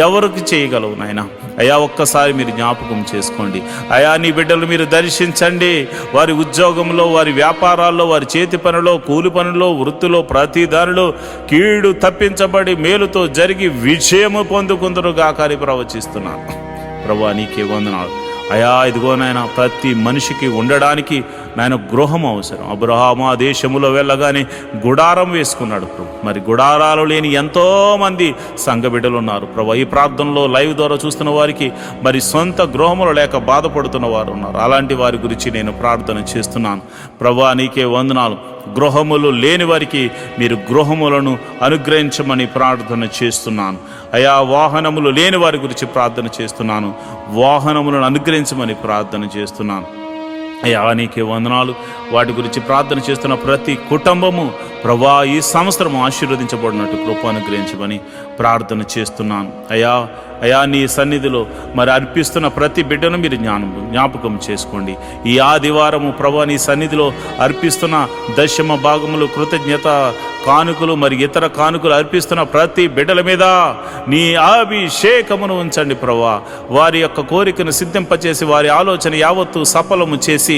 ఎవరికి చేయగలవు నాయన? అయా ఒక్కసారి మీరు జ్ఞాపకం చేసుకోండి. అయా నీ బిడ్డలు మీరు దర్శించండి. వారి ఉద్యోగంలో, వారి వ్యాపారాల్లో, వారి చేతి పనిలో, కూలి పనిలో, వృత్తిలో, ప్రతి దానిలో కీడు తప్పించబడి మేలుతో జరిగి విజయము పొందుకుందరుగాక అని ప్రవచిస్తున్నాను ప్రభువా. నీకే వందనాలు. అయా ఇదిగో నాయన ప్రతి మనిషికి ఉండడానికి నాయన గృహం అవసరం. అబ్రహాము ఆ దేశములో వెళ్ళగానే గుడారం వేసుకున్నాడు ప్రభు. మరి గుడారాలు లేని ఎంతోమంది సంఘ బిడ్డలు ఉన్నారు ప్రభు. ఈ ప్రార్థనలో లైవ్ ద్వారా చూస్తున్న వారికి మరి సొంత గృహములు లేక బాధపడుతున్న వారు ఉన్నారు. అలాంటి వారి గురించి నేను ప్రార్థన చేస్తున్నాను ప్రభు. నీకే వందనాలు. గృహములు లేని వారికి మీరు గృహములను అనుగ్రహించమని ప్రార్థన చేస్తున్నాను. అయా వాహనములు లేని వారి గురించి ప్రార్థన చేస్తున్నాను. వాహనములను అనుగ్రహించమని ప్రార్థన చేస్తున్నాను. అయ్యా నీకే వందనాలు. వాటి గురించి ప్రార్థన చేస్తున్న ప్రతి కుటుంబము ప్రభా ఈ సంవత్సరం ఆశీర్వదించబడినట్టు కృప అనుగ్రహించమని ప్రార్థన చేస్తున్నాను. అయా నీ సన్నిధిలో మరి అర్పిస్తున్న ప్రతి బిడ్డను మీరు జ్ఞాపకం చేసుకోండి. ఈ ఆదివారము ప్రభా నీ సన్నిధిలో అర్పిస్తున్న దశమ భాగములు, కృతజ్ఞత కానుకలు, మరి ఇతర కానుకలు అర్పిస్తున్న ప్రతి బిడ్డల మీద నీ అభిషేకమును ఉంచండి ప్రభా. వారి యొక్క కోరికను సిద్ధింపచేసి వారి ఆలోచన యావత్తు సఫలము చేసి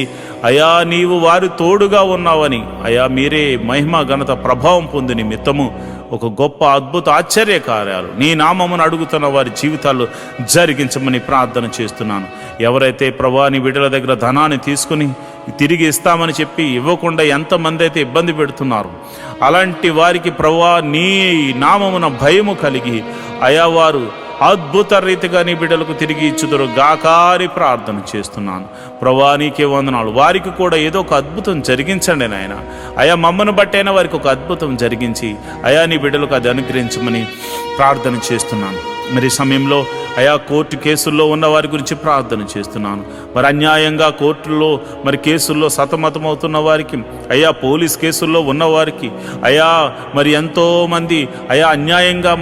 అయా నీవు వారి తోడుగా ఉన్నావని అయా మీరే మహిమ ఘనత ప్రభావం పొంది నిమిత్తము ఒక గొప్ప అద్భుత ఆశ్చర్య కార్యాలు నీ నామమును అడుగుతున్న వారి జీవితాల్లో జరిగించమని ప్రార్థన చేస్తున్నాను. ఎవరైతే ప్రభా నీ బిడ్డల దగ్గర ధనాన్ని తీసుకుని తిరిగి ఇస్తామని చెప్పి ఇవ్వకుండా ఎంతమంది అయితే ఇబ్బంది పెడుతున్నారు, అలాంటి వారికి ప్రభా నీ నామమున భయము కలిగి అయా వారు అద్భుత రీతిగా నీ బిడ్డలకు తిరిగి ఇచ్చుదురు గాకారి ప్రార్థన చేస్తున్నాను. ప్రభా నీకే వందనాలు. వారికి కూడా ఏదో ఒక అద్భుతం జరిగించండి నాయన. అయా మమ్మను బట్టైనా వారికి ఒక అద్భుతం జరిగించి అయా నీ బిడ్డలకు అది అనుగ్రహించమని ప్రార్థన చేస్తున్నాను. మరి సమయంలో అయా కోర్టు కేసుల్లో ఉన్న వారి గురించి ప్రార్థన చేస్తున్నాను. మరి అన్యాయంగా కోర్టుల్లో మరి కేసుల్లో సతమతమవుతున్న వారికి, అయా పోలీస్ కేసుల్లో ఉన్నవారికి, అయా మరి ఎంతోమంది అయా అన్యాయంగా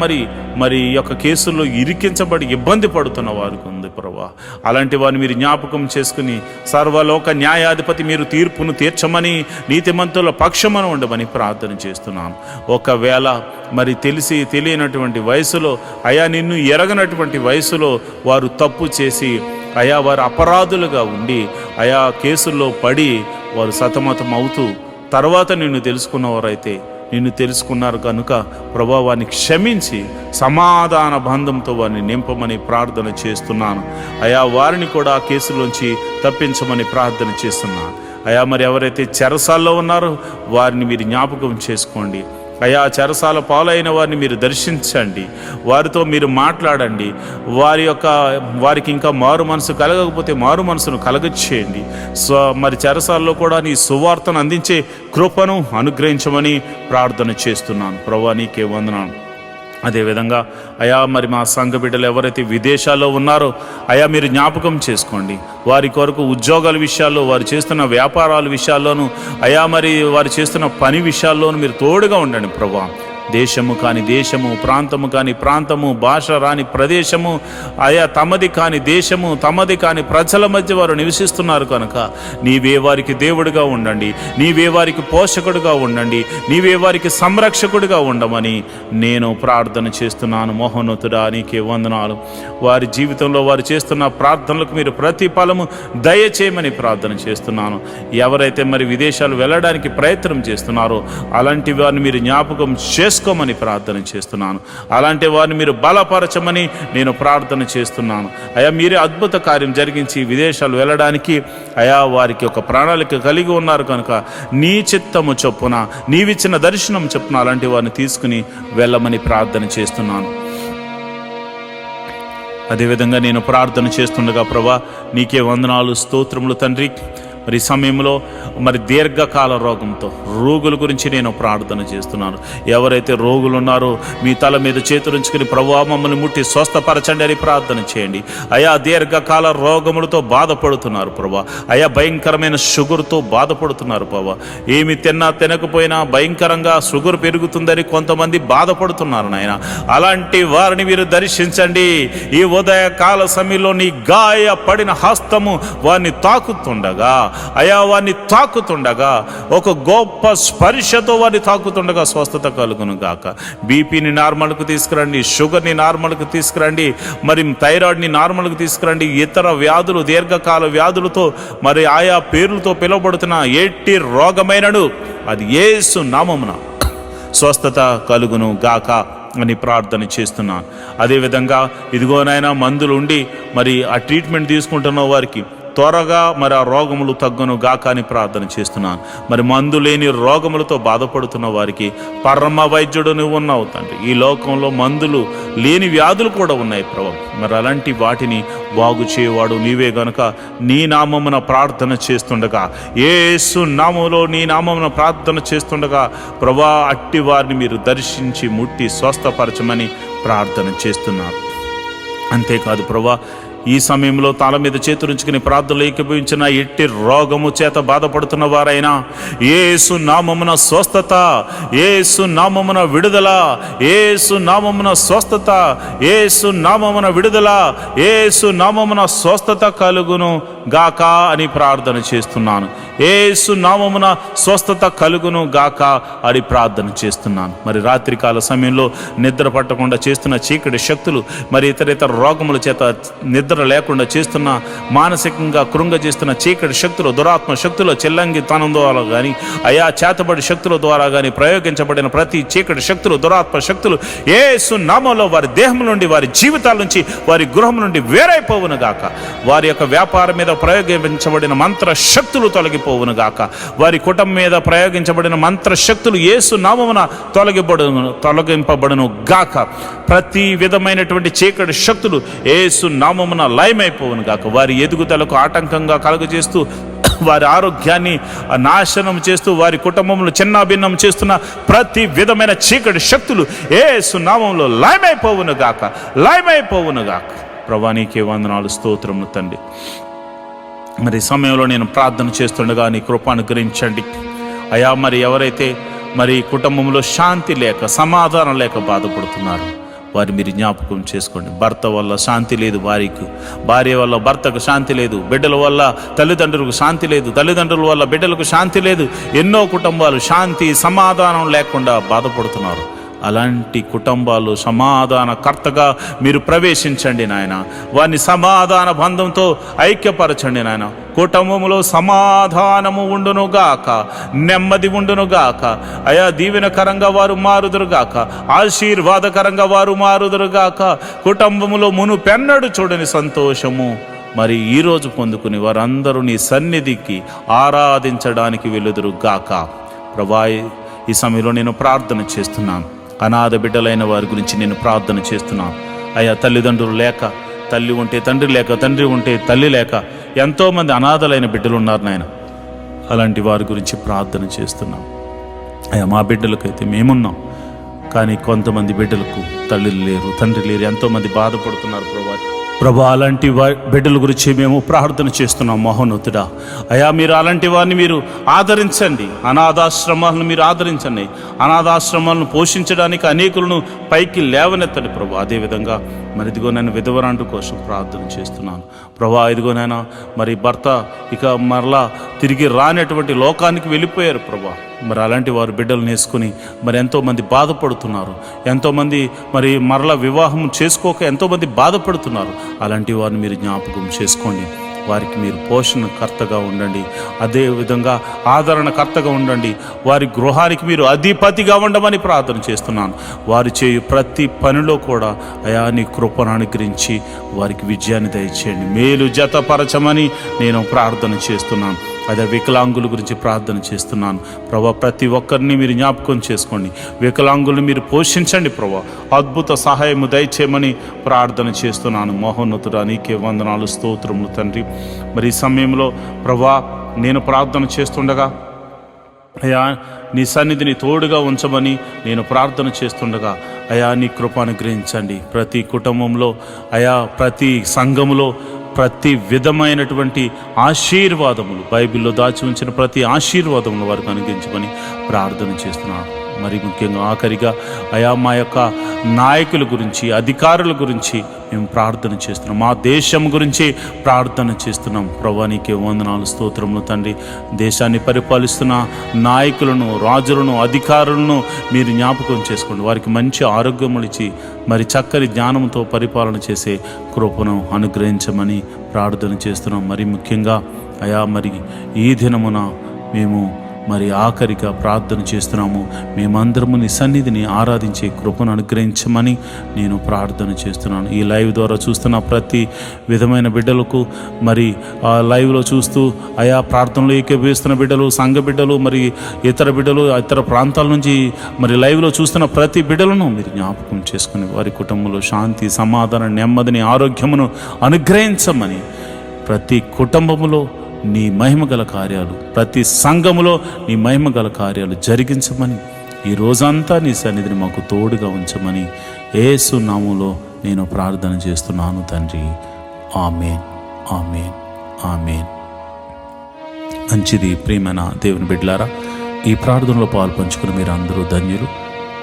మరి ఈ యొక్క కేసుల్లో ఇరికించబడి ఇబ్బంది పడుతున్న వారికి ఉంది ప్రభా. అలాంటి వారిని మీరు జ్ఞాపకం చేసుకుని సర్వలోక న్యాయాధిపతి మీరు తీర్పును తీర్చమని నీతిమంతుల పక్షమున ఉండమని ప్రార్థన చేస్తున్నాను. ఒకవేళ మరి తెలియనటువంటి వయసులో అయా నిన్ను ఎరగనటువంటి వయసులో వారు తప్పు చేసి అయా వారు అపరాధులుగా ఉండి అయా కేసుల్లో పడి వారు సతమతం అవుతూ తర్వాత నిన్ను తెలుసుకున్నవారైతే నిన్ను తెలుసుకున్నారు కనుక ప్రభావాన్ని క్షమించి సమాధాన బంధంతో వారిని నింపమని ప్రార్థన చేస్తున్నాను. అయా వారిని కూడా ఆ కేసులోంచి తప్పించమని ప్రార్థన చేస్తున్నాను. అయా మరి ఎవరైతే చెరసాల్లో ఉన్నారో వారిని మీరు జ్ఞాపకం చేసుకోండి. అయా చెరసాల పాలైన వారిని మీరు దర్శించండి, వారితో మీరు మాట్లాడండి. వారికి ఇంకా మారు మనసు కలగకపోతే మారు మనసును కలగచేయండి. మరి చెరసాల్లో కూడా నీ సువార్తను అందించే కృపను అనుగ్రహించమని ప్రార్థన చేస్తున్నాను. ప్రభువా నీకే వందనాలు. అదేవిధంగా అయా మరి మా సంఘ బిడ్డలు ఎవరైతే విదేశాల్లో ఉన్నారో అయా మీరు జ్ఞాపకం చేసుకోండి. వారి కొరకు ఉద్యోగాల విషయాల్లో, వారు చేస్తున్న వ్యాపారాల విషయాల్లోనూ అయా మరి వారు చేస్తున్న పని విషయాల్లోనూ మీరు తోడుగా ఉండండి ప్రభా. దేశము కాని దేశము, ప్రాంతము కాని ప్రాంతము, భాష రాని ప్రదేశము, ఆయా తమది కాని దేశము, తమది కాని ప్రజల మధ్య వారు నివసిస్తున్నారు కనుక నీవే వారికి దేవుడిగా ఉండండి, నీవే వారికి పోషకుడిగా ఉండండి, నీవే వారికి సంరక్షకుడిగా ఉండమని నేను ప్రార్థన చేస్తున్నాను. మహోన్నతుడా నీకే వందనాలు. వారి జీవితంలో వారు చేస్తున్న ప్రార్థనలకు మీరు ప్రతిఫలము దయచేయమని ప్రార్థన చేస్తున్నాను. ఎవరైతే మరి విదేశాలు వెళ్ళడానికి ప్రయత్నం చేస్తున్నారో అలాంటి వారిని మీరు జ్ఞాపకం చేసుకోమని ప్రార్థన చేస్తున్నాను. అలాంటి వారిని మీరు బలపరచమని నేను ప్రార్థన చేస్తున్నాను. అయా మీరే అద్భుత కార్యం జరిగించి విదేశాలు వెళ్ళడానికి అయా వారికి ఒక ప్రణాళిక కలిగి ఉన్నారు కనుక నీ చిత్తము చొప్పున, నీవిచ్చిన దర్శనం చొప్పున అలాంటి వారిని తీసుకుని వెళ్ళమని ప్రార్థన చేస్తున్నాను. అదేవిధంగా నేను ప్రార్థన చేస్తుండగా ప్రభా నీకే వందనాలు, స్తోత్రములు తండ్రి. మరి సమయంలో మరి దీర్ఘకాల రోగుల గురించి నేను ప్రార్థన చేస్తున్నాను. ఎవరైతే రోగులు ఉన్నారో మీ తల మీద చేతులుంచుకుని ప్రభువా మమ్మల్ని ముట్టి స్వస్థపరచండి అని ప్రార్థన చేయండి. అయా దీర్ఘకాల రోగములతో బాధపడుతున్నారు ప్రభా. అయా భయంకరమైన షుగర్తో బాధపడుతున్నారు ప్రభా. ఏమి తినకపోయినా భయంకరంగా షుగర్ పెరుగుతుందని కొంతమంది బాధపడుతున్నారు నాయన. అలాంటి వారిని మీరు దర్శించండి. ఈ ఉదయకాల సమయంలో నీ గాయపడిన హస్తము వారిని తాకుతుండగా, అయా వారిని తాకుతుండగా, ఒక గొప్ప స్పర్శతో వారిని తాకుతుండగా స్వస్థత కలుగును గాక. బీపీని నార్మల్కు తీసుకురండి, షుగర్ని నార్మల్కు తీసుకురండి, మరి థైరాయిడ్ని నార్మల్కు తీసుకురండి. ఇతర వ్యాధులు, దీర్ఘకాల వ్యాధులతో మరి ఆయా పేర్లతో పిలువబడుతున్న ఎట్టి రోగమైనను అది యేసు నామమున స్వస్థత కలుగును గాక అని ప్రార్థన చేస్తున్నాను. అదేవిధంగా ఇదిగోనైనా మందులు ఉండి మరి ఆ ట్రీట్మెంట్ తీసుకుంటున్న వారికి త్వరగా మరి ఆ రోగములు తగ్గును గాక అని ప్రార్థన చేస్తున్నాను. మరి మందు లేని రోగములతో బాధపడుతున్న వారికి పరమ వైద్యుడు నువ్వు ఉన్నావు తండ్రి. ఈ లోకంలో మందులు లేని వ్యాధులు కూడా ఉన్నాయి ప్రభు. మరి అలాంటి వాటిని బాగు చేయవాడు నీవే గనుక నీ నామమున ప్రార్థన చేస్తుండగా, యేసు నామములో నీ నామమున ప్రార్థన చేస్తుండగా ప్రభా అట్టి వారిని మీరు దర్శించి ముట్టి స్వస్థపరచమని ప్రార్థన చేస్తున్నారు. అంతేకాదు ప్రభా ఈ సమయంలో తల మీద చేతులుంచుకుని ప్రార్థనలు ఏకీభవించిన ఎట్టి రోగము చేత బాధపడుతున్న వారైనా యేసు నామమున స్వస్థత, యేసు నామమున విడుదల, యేసు నామమున స్వస్థత, యేసు నామమున విడుదల, యేసు నామమున స్వస్థత కలుగును గాక అని ప్రార్థన చేస్తున్నాను. యేసు నామమున స్వస్థత కలుగును గాక అని ప్రార్థన చేస్తున్నాను. మరి రాత్రికాల సమయంలో నిద్ర పట్టకుండా చేస్తున్న చీకటి శక్తులు, మరి ఇతర రోగముల చేత నిద్ర లేకుండా చేస్తున్న, మానసికంగా కృంగజేస్తున్న చీకటి శక్తులు, దురాత్మ శక్తులు, చెల్లంగితనం ద్వారా కానీ అయా చేతబడి శక్తుల ద్వారా కానీ ప్రయోగించబడిన ప్రతి చీకటి శక్తులు, దురాత్మ శక్తులు యేసు నామములో వారి దేహం నుండి, వారి జీవితాల నుంచి, వారి గృహం నుండి వేరైపోవును గాక. వారి యొక్క వ్యాపారం మీద ప్రయోగించబడిన మంత్ర శక్తులు తొలగిపోవును గాక. వారి కుటుంబం మీద ప్రయోగించబడిన మంత్ర శక్తులు యేసు నామమున తొలగింపబడును గాక. ప్రతి విధమైనటువంటి చీకటి శక్తులు యేసు నామమున లయమైపోవును గాక. వారి ఎదుగుదలకు ఆటంకంగా కలుగజేస్తూ, వారి ఆరోగ్యాన్ని నాశనం చేస్తూ, వారి కుటుంబంలో చిన్నాభిన్నం చేస్తున్న ప్రతి విధమైన చీకటి శక్తులు యేసు నామములో లయమైపోవును గాక, లయమైపోవును గాక. ప్రభువా నీకే వందనాలు, స్తోత్రములు తండ్రి. మరి సమయంలో నేను ప్రార్థన చేస్తుండగా నీ కృపను అనుగ్రహించండి అయా. మరి ఎవరైతే మరి కుటుంబంలో శాంతి లేక, సమాధానం లేక బాధపడుతున్నారు, వారి మీరు జ్ఞాపకం చేసుకోండి. భర్త వల్ల శాంతి లేదు వారికి, భార్య వల్ల భర్తకు శాంతి లేదు, బిడ్డల వల్ల తల్లిదండ్రులకు శాంతి లేదు, తల్లిదండ్రుల వల్ల బిడ్డలకు శాంతి లేదు. ఎన్నో కుటుంబాలు శాంతి సమాధానం లేకుండా బాధపడుతున్నారు. అలాంటి కుటుంబాలు సమాధానకర్తగా మీరు ప్రవేశించండి నాయన. వారిని సమాధాన బంధంతో ఐక్యపరచండి నాయన. కుటుంబంలో సమాధానము ఉండునుగాక, నెమ్మది ఉండునుగాక అయా. దీవెనకరంగా వారు మారుదురుగాక, ఆశీర్వాదకరంగా వారు మారుదురుగాక. కుటుంబంలో మునుపెన్నడు చూడని సంతోషము మరి ఈరోజు పొందుకుని వారందరూ నీ సన్నిధికి ఆరాధించడానికి వెలుదురుగాక. ప్రభా ఈ సమయంలో నేను ప్రార్థన చేస్తున్నాను. అనాథ బిడ్డలైన వారి గురించి నేను ప్రార్థన చేస్తున్నాను అయ్యా. తల్లిదండ్రులు లేక, తల్లి ఉంటే తండ్రి లేక, తండ్రి ఉంటే తల్లి లేక ఎంతోమంది అనాథలైన బిడ్డలు ఉన్నారు నాయన. అలాంటి వారి గురించి ప్రార్థన చేస్తున్నాం అయ్యా. మా బిడ్డలకైతే మేమున్నాం, కానీ కొంతమంది బిడ్డలకు తల్లిలు లేరు, తండ్రి లేరు, ఎంతోమంది బాధపడుతున్నారు ప్రభా. అలాంటి బిడ్డల గురించి మేము ప్రార్థన చేస్తున్నాం మహోన్నతుడా అయా. మీరు అలాంటి వారిని మీరు ఆదరించండి, అనాథాశ్రమాలను మీరు ఆదరించండి. అనాథాశ్రమాలను పోషించడానికి అనేకులను పైకి లేవనెత్తండి ప్రభా. అదేవిధంగా మరి ఇదిగో నేను విధవరాంటి కోసం ప్రార్థన చేస్తున్నాను ప్రభా. ఇదిగో నాయన మరి భర్త ఇక మరలా తిరిగి రానటువంటి లోకానికి వెళ్ళిపోయారు ప్రభా. మరి అలాంటి వారు బిడ్డలను వేసుకుని మరి ఎంతోమంది బాధపడుతున్నారు, ఎంతోమంది మరి మరలా వివాహం చేసుకోక ఎంతోమంది బాధపడుతున్నారు. అలాంటి వారిని మీరు జ్ఞాపకం చేసుకోండి. వారికి మీరు పోషణకర్తగా ఉండండి, అదేవిధంగా ఆదరణకర్తగా ఉండండి. వారి గృహానికి మీరు అధిపతిగా ఉండమని ప్రార్థన చేస్తున్నాను. వారు చేయు ప్రతి పనిలో కూడా అయా నీ కృపను అనుగ్రహించి వారికి విజయాన్ని దయచేయండి, మేలు జతపరచమని నేను ప్రార్థన చేస్తున్నాను. అదే వికలాంగుల గురించి ప్రార్థన చేస్తున్నాను ప్రభా. ప్రతి ఒక్కరిని మీరు జ్ఞాపకం చేసుకోండి, వికలాంగులను మీరు పోషించండి ప్రభా. అద్భుత సహాయము దయచేయమని ప్రార్థన చేస్తున్నాను. మహోన్నతుడా నీకే వందనాలు, స్తోత్రములు తండ్రి. మరి ఈ సమయంలో ప్రభా నేను ప్రార్థన చేస్తుండగా అయా నీ సన్నిధిని తోడుగా ఉంచమని నేను ప్రార్థన చేస్తుండగా అయా నీ కృప అనుగ్రహించండి. ప్రతి కుటుంబంలో అయా, ప్రతి సంఘములో ప్రతి విధమైనటువంటి ఆశీర్వాదములు, బైబిల్లో దాచి ఉంచిన ప్రతి ఆశీర్వాదములు వారికి అనుగ్రహించమని ప్రార్థన చేస్తున్నాను. మరి ముఖ్యంగా ఆఖరిగా అయా మా యొక్క నాయకుల గురించి, అధికారుల గురించి మేము ప్రార్థన చేస్తున్నాం. మా దేశం గురించి ప్రార్థన చేస్తున్నాం ప్రభువా. నీకే వందనాలు, స్తోత్రములు తండ్రి. దేశాన్ని పరిపాలిస్తున్న నాయకులను, రాజులను, అధికారులను మీరు జ్ఞాపకం చేసుకోండి. వారికి మంచి ఆరోగ్యములు ఇచ్చి మరి చక్కని జ్ఞానంతో పరిపాలన చేసే కృపను అనుగ్రహించమని ప్రార్థన చేస్తున్నాం. మరి ముఖ్యంగా అయా మరి ఈ దినమున మేము మరి ఆఖరిగా ప్రార్థన చేస్తున్నాము. మేమందరము నీ సన్నిధిని ఆరాధించే కృపను అనుగ్రహించమని నేను ప్రార్థన చేస్తున్నాను. ఈ లైవ్ ద్వారా చూస్తున్న ప్రతి విధమైన బిడ్డలకు, మరి ఆ లైవ్లో చూస్తూ ఆయా ప్రార్థనలు ఏకీభవిస్తున్న బిడ్డలు, సంఘ బిడ్డలు, మరి ఇతర బిడ్డలు, ఇతర ప్రాంతాల నుంచి మరి లైవ్లో చూస్తున్న ప్రతి బిడ్డలను మీరు జ్ఞాపకం చేసుకుని వారి కుటుంబంలో శాంతి, సమాధానం, నెమ్మదిని, ఆరోగ్యమును అనుగ్రహించమని, ప్రతి కుటుంబములో నీ మహిమగల కార్యాలు, ప్రతి సంఘములో నీ మహిమగల కార్యాలు జరిగించమని, ఈ రోజంతా నీ సన్నిధిని మాకు తోడుగా ఉంచమని యేసు నామములో నేను ప్రార్థన చేస్తున్నాను తండ్రి. ఆమేన్, ఆమేన్, ఆమేన్. మంచిది. ప్రియమైన దేవుని బిడ్డలారా, ఈ ప్రార్థనలో పాలు పంచుకుని మీరు అందరూ ధన్యులు.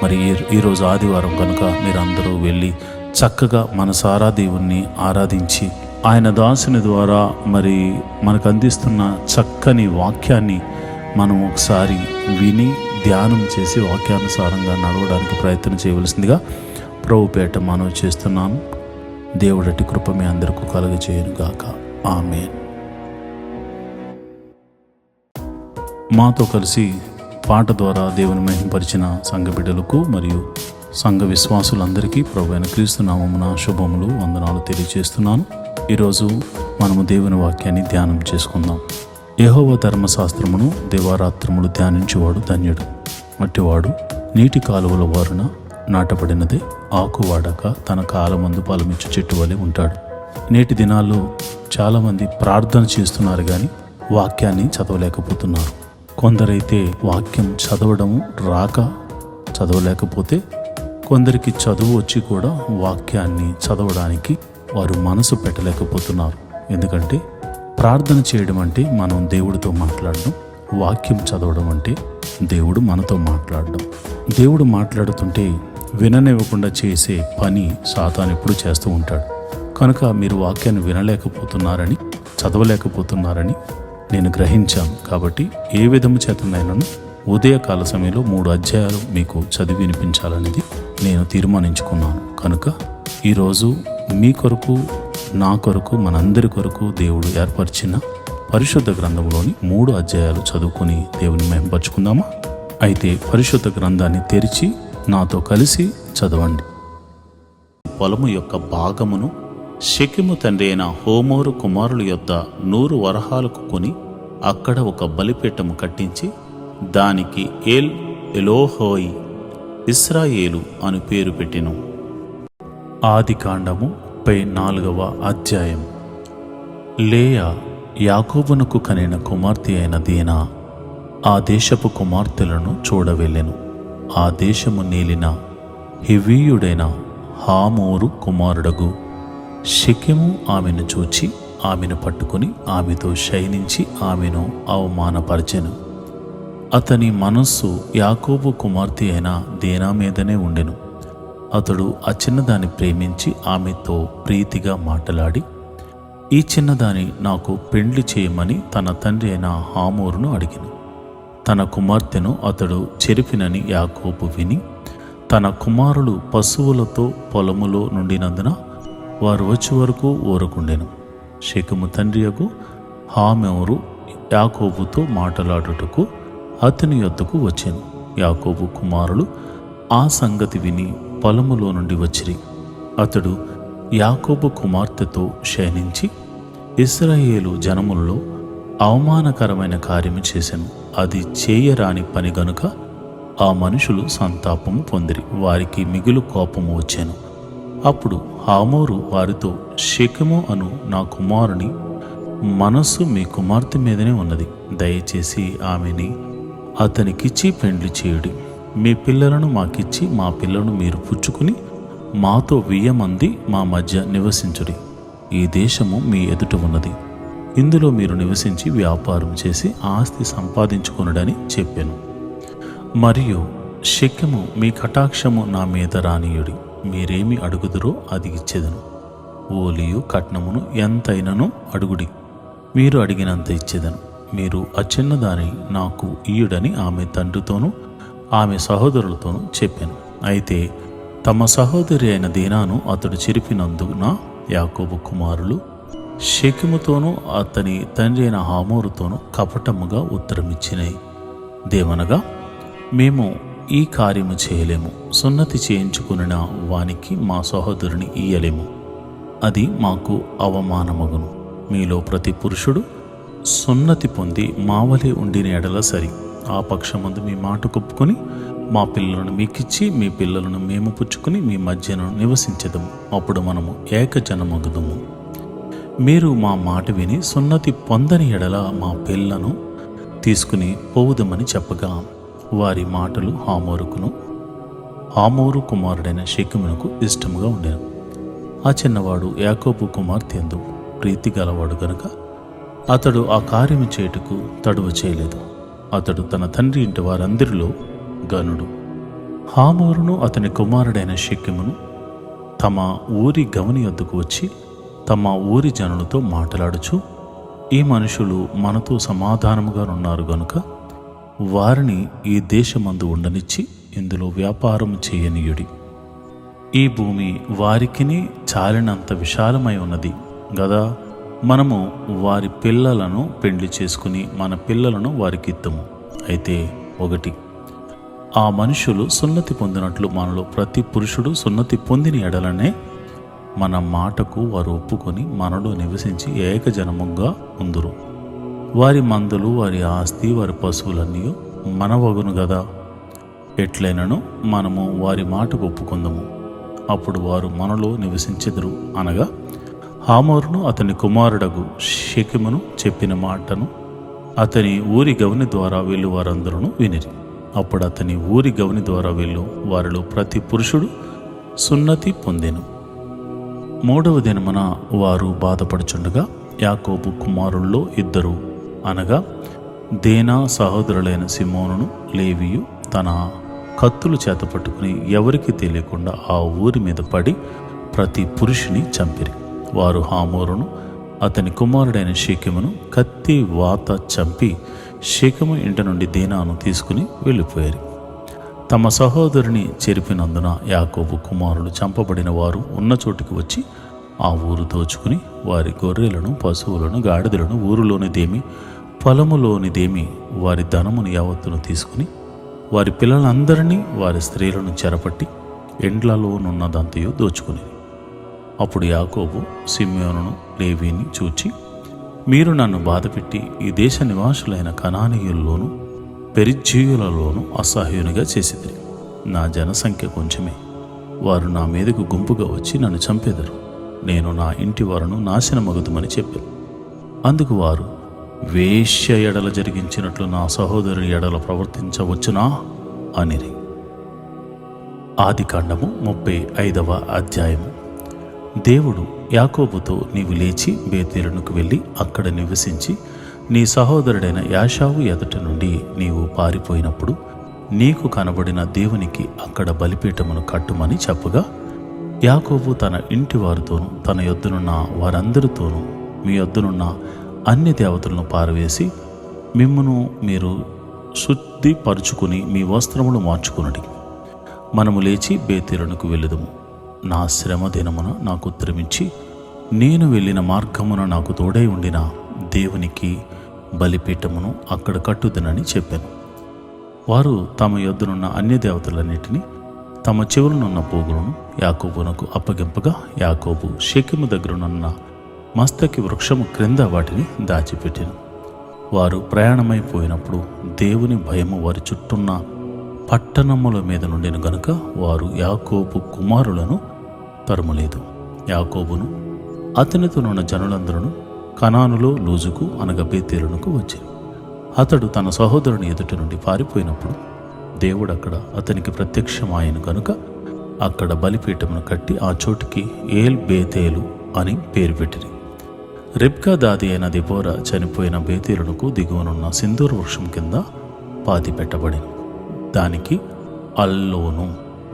మరి ఈరోజు ఆదివారం కనుక మీరందరూ వెళ్ళి చక్కగా మనసారా దేవుణ్ణి ఆరాధించి ఆయన దాసుని ద్వారా మరి మనకు అందిస్తున్న చక్కని వాక్యాన్ని మనం ఒకసారి విని ధ్యానం చేసి వాక్యానుసారంగా నడవడానికి ప్రయత్నం చేయవలసిందిగా ప్రభుపేట మనవి చేస్తున్నాను. దేవుడటి కృప మీ అందరికీ కలుగజేయును గాక. ఆమేన్. మాతో కలిసి పాట ద్వారా దేవుని మహిమపరిచిన సంఘ బిడ్డలకు మరియు సంఘ విశ్వాసులందరికీ ప్రభువైన క్రీస్తు నామమున శుభములు, వందనాలు తెలియజేస్తున్నాను. ఈరోజు మనము దేవుని వాక్యాన్ని ధ్యానం చేసుకుందాం. యెహోవా ధర్మశాస్త్రమును దివారాత్రములు ధ్యానించేవాడు ధన్యుడు. అట్టివాడు నీటి కాలువల వారున నాటబడినదే ఆకు వాడక తన కాలమందు ఫలమిచ్చు చెట్టు వలె ఉంటాడు. నేటి దినాల్లో చాలామంది ప్రార్థన చేస్తున్నారు కానీ వాక్యాన్ని చదవలేకపోతున్నారు. కొందరైతే వాక్యం చదవడము రాక చదవలేకపోతే, కొందరికి చదువు వచ్చి కూడా వాక్యాన్ని చదవడానికి వారు మనసు పెట్టలేకపోతున్నారు. ఎందుకంటే ప్రార్థన చేయడం అంటే మనం దేవుడితో మాట్లాడడం, వాక్యం చదవడం అంటే దేవుడు మనతో మాట్లాడడం. దేవుడు మాట్లాడుతుంటే విననివ్వకుండా చేసే పని సాతాను ఎప్పుడు చేస్తూ ఉంటాడు. కనుక మీరు వాక్యాన్ని వినలేకపోతున్నారని, చదవలేకపోతున్నారని నేను గ్రహించాను. కాబట్టి ఏ విధము చేతనైనాను ఉదయకాల సమయంలో 3 అధ్యాయాలు మీకు చదివి వినిపించాలనేది నేను తీర్మానించుకున్నాను. కనుక ఈరోజు మీ కొరకు, నా కొరకు, మనందరి కొరకు దేవుడు ఏర్పరిచిన పరిశుద్ధ గ్రంథంలోని 3 అధ్యాయాలు చదువుకొని దేవుని మహిమపరుచుకుందామా? అయితే పరిశుద్ధ గ్రంథాన్ని తెరిచి నాతో కలిసి చదవండి. పొలము యొక్క భాగమును షెకెము తండ్రి అయిన హోమోరు కుమారుల యొద్ద 100 వరహాలకు కొని అక్కడ ఒక బలిపీఠము కట్టించి దానికి ఎల్ ఎలోహోయి ఇశ్రాయేలు అని పేరు పెట్టెను. ఆదికాండము 34వ అధ్యాయం. లేయా యాకోబునకు కనిన కుమార్తె అయిన దీనా ఆ దేశపు కుమార్తెలను చూడవెళ్ళెను. ఆ దేశము నేలిన హివ్వీయుడైన హామోరు కుమారుడగు షెకెము ఆమెను చూచి ఆమెను పట్టుకుని ఆమెతో శయనించి ఆమెను అవమానపరచెను. అతని మనస్సు యాకోబు కుమార్తె అయిన దీనా మీదనే ఉండెను. అతడు ఆ చిన్నదాన్ని ప్రేమించి ఆమెతో ప్రీతిగా మాట్లాడి, ఈ చిన్నదాన్ని నాకు పెండ్లి చేయమని తన తండ్రి అయిన హామోరును అడిగెను. తన కుమార్తెను అతడు చెరిపినని యాకోబు విని, తన కుమారులు పశువులతో పొలములో నుండినందున వారు వచ్చే వరకు ఊరకుండెను. షెకెము తండ్రియగు హామోరు యాకోబుతో మాట్లాడుటకు అతని యొద్దకు వచ్చెను. యాకోబు కుమారులు ఆ సంగతి విని పొలములో నుండి వచ్చిరి. అతడు యాకోబు కుమార్తెతో శయనించి ఇశ్రాయేలు జనములలో అవమానకరమైన కార్యము చేసెను. అది చేయరాని పని గనుక ఆ మనుషులు సంతాపము పొందిరి. వారికి మిగులు కోపము వచ్చెను. అప్పుడు హామోరు వారితో, షెకెము అను నా కుమారుని మనస్సు మీ కుమార్తె మీదనే ఉన్నది. దయచేసి ఆమెని అతనికిచ్చి పెండ్లి చేయుడి. మీ పిల్లలను మాకిచ్చి మా పిల్లలను మీరు పుచ్చుకుని మాతో 1000 మంది మా మధ్య నివసించుడి. ఈ దేశము మీ ఎదుట ఉన్నది. ఇందులో మీరు నివసించి వ్యాపారం చేసి ఆస్తి సంపాదించుకొనుడని చెప్పాను. మరియు షెకెము మీ కటాక్షము నా మీద రానీయుడి. మీరేమి అడుగుదురో అది ఇచ్చేదను. ఓలియు కట్నమును ఎంతైనను అడుగుడి, మీరు అడిగినంత ఇచ్చేదను. మీరు ఆ చిన్నదాని నాకు ఇయ్యుడని ఆమె తండ్రితోనూ ఆమె సహోదరులతోనూ చెప్పాను. అయితే తమ సహోదరి అయిన దీనాను అతడు చెరిపినందున యాకోబు కుమారులు షెకెముతోనూ అతని తండ్రి అయిన హామోరుతోనూ కపటముగా ఉత్తరమిచ్చినాయి. దేవనగా, మేము ఈ కార్యము చేయలేము. సున్నతి చేయించుకున్న వానికి మా సహోదరుని ఇయ్యలేము. అది మాకు అవమానమగును. మీలో ప్రతి పురుషుడు సున్నతి పొంది మావలే ఉండిన ఎడల సరి. ఆ పక్షమందు మీ మాట కొప్పుకొని మా పిల్లలను మీకిచ్చి మీ పిల్లలను మేము పుచ్చుకుని మీ మధ్యను నివసించెదము. అప్పుడు మనము ఏకజనమగుదుము. మీరు మా మాట విని సున్నతి పొందని ఎడల మా పిల్లను తీసుకుని పోవుదమని చెప్పగా వారి మాటలు హామోరు కుమారుడైన షెకెమునకు ఇష్టముగా ఉండెను. ఆ చిన్నవాడు యాకోబు కుమార్తె యందు ప్రీతి గలవాడు గనుక అతడు ఆ కార్యము చేయుటకు తడువ చేయలేదు. అతడు తన తండ్రి ఇంటి వారందరిలో గనుడు. హామోరును అతని కుమారుడైన షెకెమును తమ ఊరి గవని యొద్దకు వచ్చి తమ ఊరి జనులతో మాట్లాడుచు, ఈ మనుషులు మనతో సమాధానముగా ఉన్నారు గనుక వారిని ఈ దేశమందు ఉండనిచ్చి ఇందులో వ్యాపారం చేయనీయుడి. ఈ భూమి వారికిని చాలినంత విశాలమై ఉన్నది గదా, మనము వారి పిల్లలను పెండ్లి చేసుకుని మన పిల్లలను వారికి ఇద్దాము. అయితే 1, ఆ మనుషులు సున్నతి పొందినట్లు మనలో ప్రతి పురుషుడు సున్నతి పొందిన ఎడలనే మన మాటకు వారు ఒప్పుకొని మనలో నివసించి ఏకజనముగా ఉందురు. వారి మందులు, వారి ఆస్తి, వారి పశువులన్నీ మనవగును గదా. ఎట్లైనను మనము వారి మాటకు ఒప్పుకుందాము, అప్పుడు వారు మనలో నివసించెదరు. అనగా హామోరును అతని కుమారుడగు షెకెమును చెప్పిన మాటను అతని ఊరి గవని ద్వారా వెళ్ళు వారందరూ వినిరి. అప్పుడు అతని ఊరి గవని ద్వారా వెళ్ళు వారిలో ప్రతి పురుషుడు సున్నతి పొందెను. 3వ దినమున వారు బాధపడుచుండగా యాకోబు కుమారుల్లో 2, అనగా దేనా సహోదరులైన సిమోనును లేవియు తన కత్తులు చేత పట్టుకుని ఎవరికి తెలియకుండా ఆ ఊరి మీద పడి ప్రతి పురుషుని చంపిరి. వారు హామోరును అతని కుమారుడైన షెకెమును కత్తి వాత చంపి షెకెము ఇంటి నుండి దేనాను తీసుకుని వెళ్ళిపోయారు. తమ సహోదరుని చెరిపినందున యాకోబు కుమారులు చంపబడిన వారు ఉన్న చోటికి వచ్చి ఆ ఊరు దోచుకుని వారి గొర్రెలను, పశువులను, గాడిదలను, ఊరిలోనిదేమి పొలములోనిదేమి వారి ధనమును యావత్తును తీసుకుని వారి పిల్లలందరినీ వారి స్త్రీలను చెరపట్టి ఎండ్లలోనున్నదంతయు దోచుకుని. అప్పుడు యాకోబు సిమ్యోనును లేవీని చూచి, మీరు నన్ను బాధపెట్టి ఈ దేశ నివాసులైన కనానీయుల్లోనూ పెరిజ్జీయులలోనూ అసహ్యునిగా చేసిదిరి. నా జనసంఖ్య కొంచెమే, వారు నా మీదకు గుంపుగా వచ్చి నన్ను చంపెదరు. నేను నా ఇంటి వారును నాశనమగుదుమని చెప్పాను. అందుకు వారు, వేశ్య ఎడల జరిగించినట్లు నా సహోదరుని ఎడల ప్రవర్తించవచ్చునా అనిరి. ఆదికాండము 35వ అధ్యాయము. దేవుడు యాకోబుతో, నీవు లేచి బేతేలునకు వెళ్ళి అక్కడ నివసించి నీ సహోదరుడైన యాషావు ఎదుట నుండి నీవు పారిపోయినప్పుడు నీకు కనబడిన దేవునికి అక్కడ బలిపీఠమును కట్టుమని చెప్పగా, యాకోబు తన ఇంటి వారితోనూ తన యొద్దనున్న వారందరితోనూ మీ యొద్దనున్న అన్ని దేవతలను పారవేసి మిమ్మును మీరు శుద్ధిపరుచుకుని మీ వస్త్రములు మార్చుకునడి. మనము లేచి బేతేలునకు వెళ్ళుదము. నా శ్రమ దినమున నాకు ఉత్తరమిచ్చి నేను వెళ్ళిన మార్గమున నాకు తోడై ఉండిన దేవునికి బలిపీఠమును అక్కడ కట్టుదనని చెప్పాను. వారు తమ యొద్దనున్న అన్య దేవతలన్నిటినీ తమ చెవులనున్న పోగులను యాకోబునకు అప్పగింపగా యాకోబు షెకెము దగ్గరనున్న మస్తకి వృక్షము క్రింద వాటిని దాచిపెట్టాను. వారు ప్రయాణమైపోయినప్పుడు దేవుని భయము వారి చుట్టూన్న పట్టణముల మీద నుండిన గనుక వారు యాకోబు కుమారులను తరుమలేదు. యాకోబును అతనితోనున్న జనులందరూ కనానులో లూజుకు అనగా బేతేలునకు వచ్చారు. అతడు తన సహోదరుని ఎదుటి నుండి పారిపోయినప్పుడు దేవుడు అక్కడ అతనికి ప్రత్యక్షమాయను కనుక అక్కడ బలిపీఠమును కట్టి ఆ చోటుకి ఏల్ బేతేలు అని పేరు పెట్టిరి. రిబ్కా దాది అయిన దెబోరా చనిపోయిన బేతేలునకు దిగువనున్న సింధూర వృక్షం కింద పాతి పెట్టబడింది. దానికి అల్లోను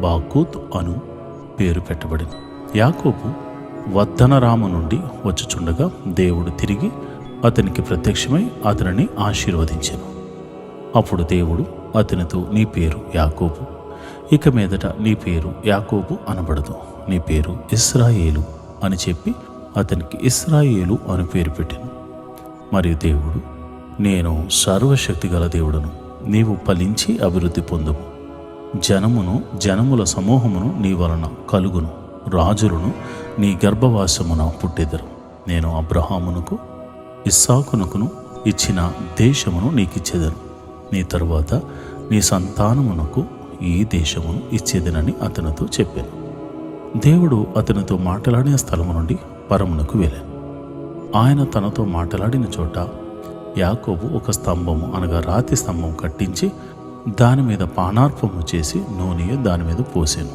బాకూత్ అను పేరు పెట్టబడింది. యాకోబు వద్దనరాము నుండి వచ్చుచుండగా దేవుడు తిరిగి అతనికి ప్రత్యక్షమై అతనిని ఆశీర్వదించెను. అప్పుడు దేవుడు అతనితో, నీ పేరు యాకోబు, ఇక మీదట నీ పేరు యాకోబు అనబడదు, నీ పేరు ఇశ్రాయేలు అని చెప్పి అతనికి ఇశ్రాయేలు అని పేరు పెట్టాను. మరియు దేవుడు, నేను సర్వశక్తి గల దేవుడను, నీవు ఫలించి అభివృద్ధి పొందుము, జనముల సమూహమును నీ వలన కలుగును, రాజులను నీ గర్భవాసమున పుట్టెదరు. నేను అబ్రహామునకు ఇస్సాకునకును ఇచ్చిన దేశమును నీకిచ్చేదను, నీ తరువాత నీ సంతానమునకు ఈ దేశమును ఇచ్చేదనని అతనితో చెప్పాను. దేవుడు అతనితో మాట్లాడిన స్థలము నుండి పరమునకు వెళ్ళాను. ఆయన తనతో మాట్లాడిన చోట యాకోబు ఒక స్తంభము అనగా రాతి స్తంభం కట్టించి దాని మీద పానార్పము చేసి నూనె దాని మీద పోసాను.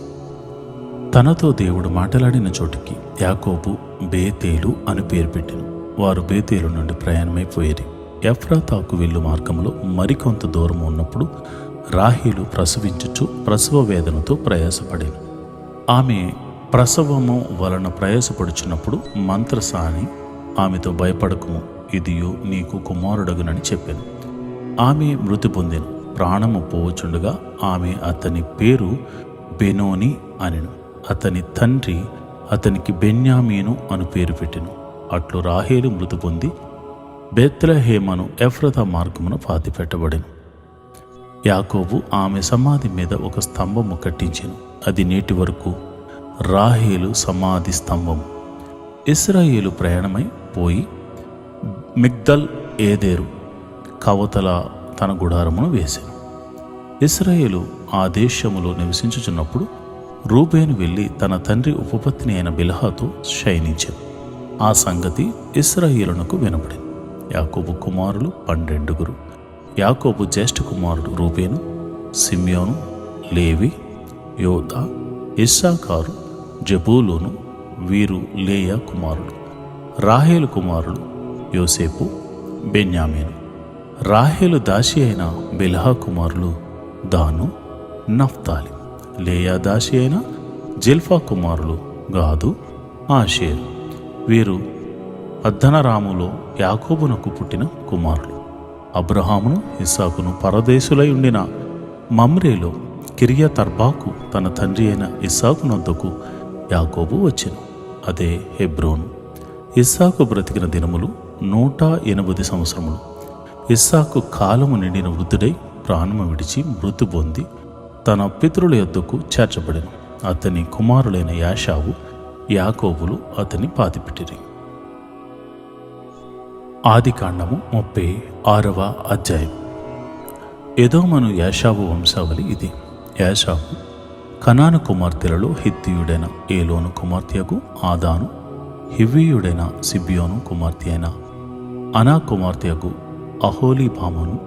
తనతో దేవుడు మాట్లాడిన చోటికి యాకోబు బేతేలు అని పేరు పెట్టెను. వారు బేతేలు నుండి ప్రయాణమైపోయేది. ఎఫ్రాతాకు వెళ్ళు మార్గంలో మరికొంత దూరం ఉన్నప్పుడు రాహేలు ప్రసవించుచు ప్రసవ వేదనతో ప్రయాసపడేను. ఆమె ప్రసవము వలన ప్రయాసపడుచున్నప్పుడు మంత్రసాని ఆమెతో భయపడకము, ఇదియో నీకు కుమారుడగునని చెప్పాను. ఆమె మృతి పొందెను. ప్రాణము పోవచుండగా ఆమె అతని పేరు బెనోని అనెను. అతని తండ్రి అతనికి బెన్యామీను అను పేరు పెట్టెను. అట్లు రాహేలు మృతి పొంది బెత్లెహేమను ఎఫ్రతా మార్గమున పాతిపెట్టబడెను. యాకోబు ఆమె సమాధి మీద ఒక స్తంభము కట్టించెను. అది నేటి వరకు రాహేలు సమాధి స్తంభము. ఇశ్రాయేలు ప్రయాణమై పోయి మిగ్దల్ ఏదేరు కవతల తన గుడారమును వేసెను. ఇశ్రాయేలు ఆ దేశములో నివసించుచున్నప్పుడు రూబేను వెళ్ళి తన తండ్రి ఉపపత్ని అయిన బిల్హాతో శయనించెను. ఆ సంగతి ఇశ్రాయేలునకు వినబడింది. యాకోబు కుమారులు 12. యాకోబు జ్యేష్ఠ కుమారుడు రూబేను, సిమ్యోను, లేవి, యోదా, ఇస్సాకారు, జబూలూను. వీరు లేయా కుమారులు. రాహేలు కుమారులు యోసేపు, బెన్యామీను. రాహేలు దాసి అయిన బిల్హా కుమారులు దాను, నఫ్తాలి. లేయా దాసి అయిన జిల్ఫా కుమారులు గాదు, ఆషేరు. వీరు పద్దనరాములో యాకోబునకు పుట్టిన కుమారులు. అబ్రహామును ఇస్సాకును పరదేశులై ఉండిన మమ్రేలో కిరియతర్బాకు తన తండ్రి అయిన ఇస్సాకునందుకు యాకోబు వచ్చెను. అదే హెబ్రోను. ఇస్సాకు బ్రతికిన దినములు 180 సంవత్సరములు. ఇస్సాకు కాలము నిండిన వృద్ధుడై ప్రాణము విడిచి మృతి పొంది తన పితరుల యొద్దకు చేర్చబడెను. అతని కుమారులైన యాషావు, యాకోబులు అతని పాతిపెట్టిరి. ఆదికాండము 36వ అధ్యాయం. ఎదోమను యాషావు వంశావళి ఇది. యాషావు కనాను కుమార్తెలలో హిత్తీయుడైన ఏలోను కుమార్తెయగు ఆదాను, హివ్వీయుడైన సిబ్యోను కుమార్తె అయిన అనా కుమార్తెయగు అహోలీబామును,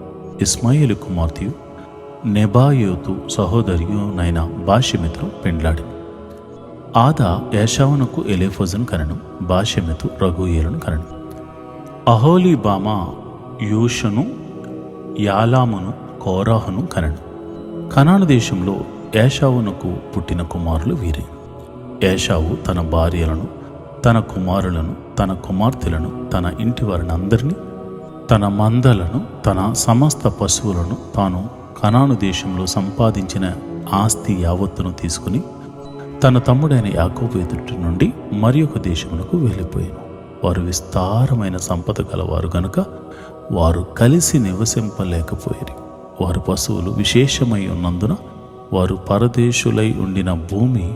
ఇస్మాయేలు కుమార్తెయు నెబాయోతు సహోదరియునైన బాషెమెతును పెండ్లాడి. ఆదా యాషావునకు ఎలీఫజును కనెను. బాషెమెతు రగూయేలును కనెను. అహోలీబామా యూషను, యాలామును, కోరాహును కనెను. కనాను దేశంలో యాషావునకు పుట్టిన కుమారులు వీరే. యాషావు తన భార్యలను, తన కుమారులను, తన కుమార్తెలను, తన ఇంటి వారిని అందరినీ, తన మందలను, తన సమస్త పశువులను, తాను కనాను దేశంలో సంపాదించిన ఆస్తి యావత్తును తీసుకుని తన తమ్ముడైన యాకోబు ఎదుటి నుండి మరి ఒక దేశమునకు వెళ్ళిపోయాను. వారు విస్తారమైన సంపద గలవారు గనుక వారు కలిసి నివసింపలేకపోయారు. వారు పశువులు విశేషమై ఉన్నందున వారు పరదేశులై ఉండిన భూమి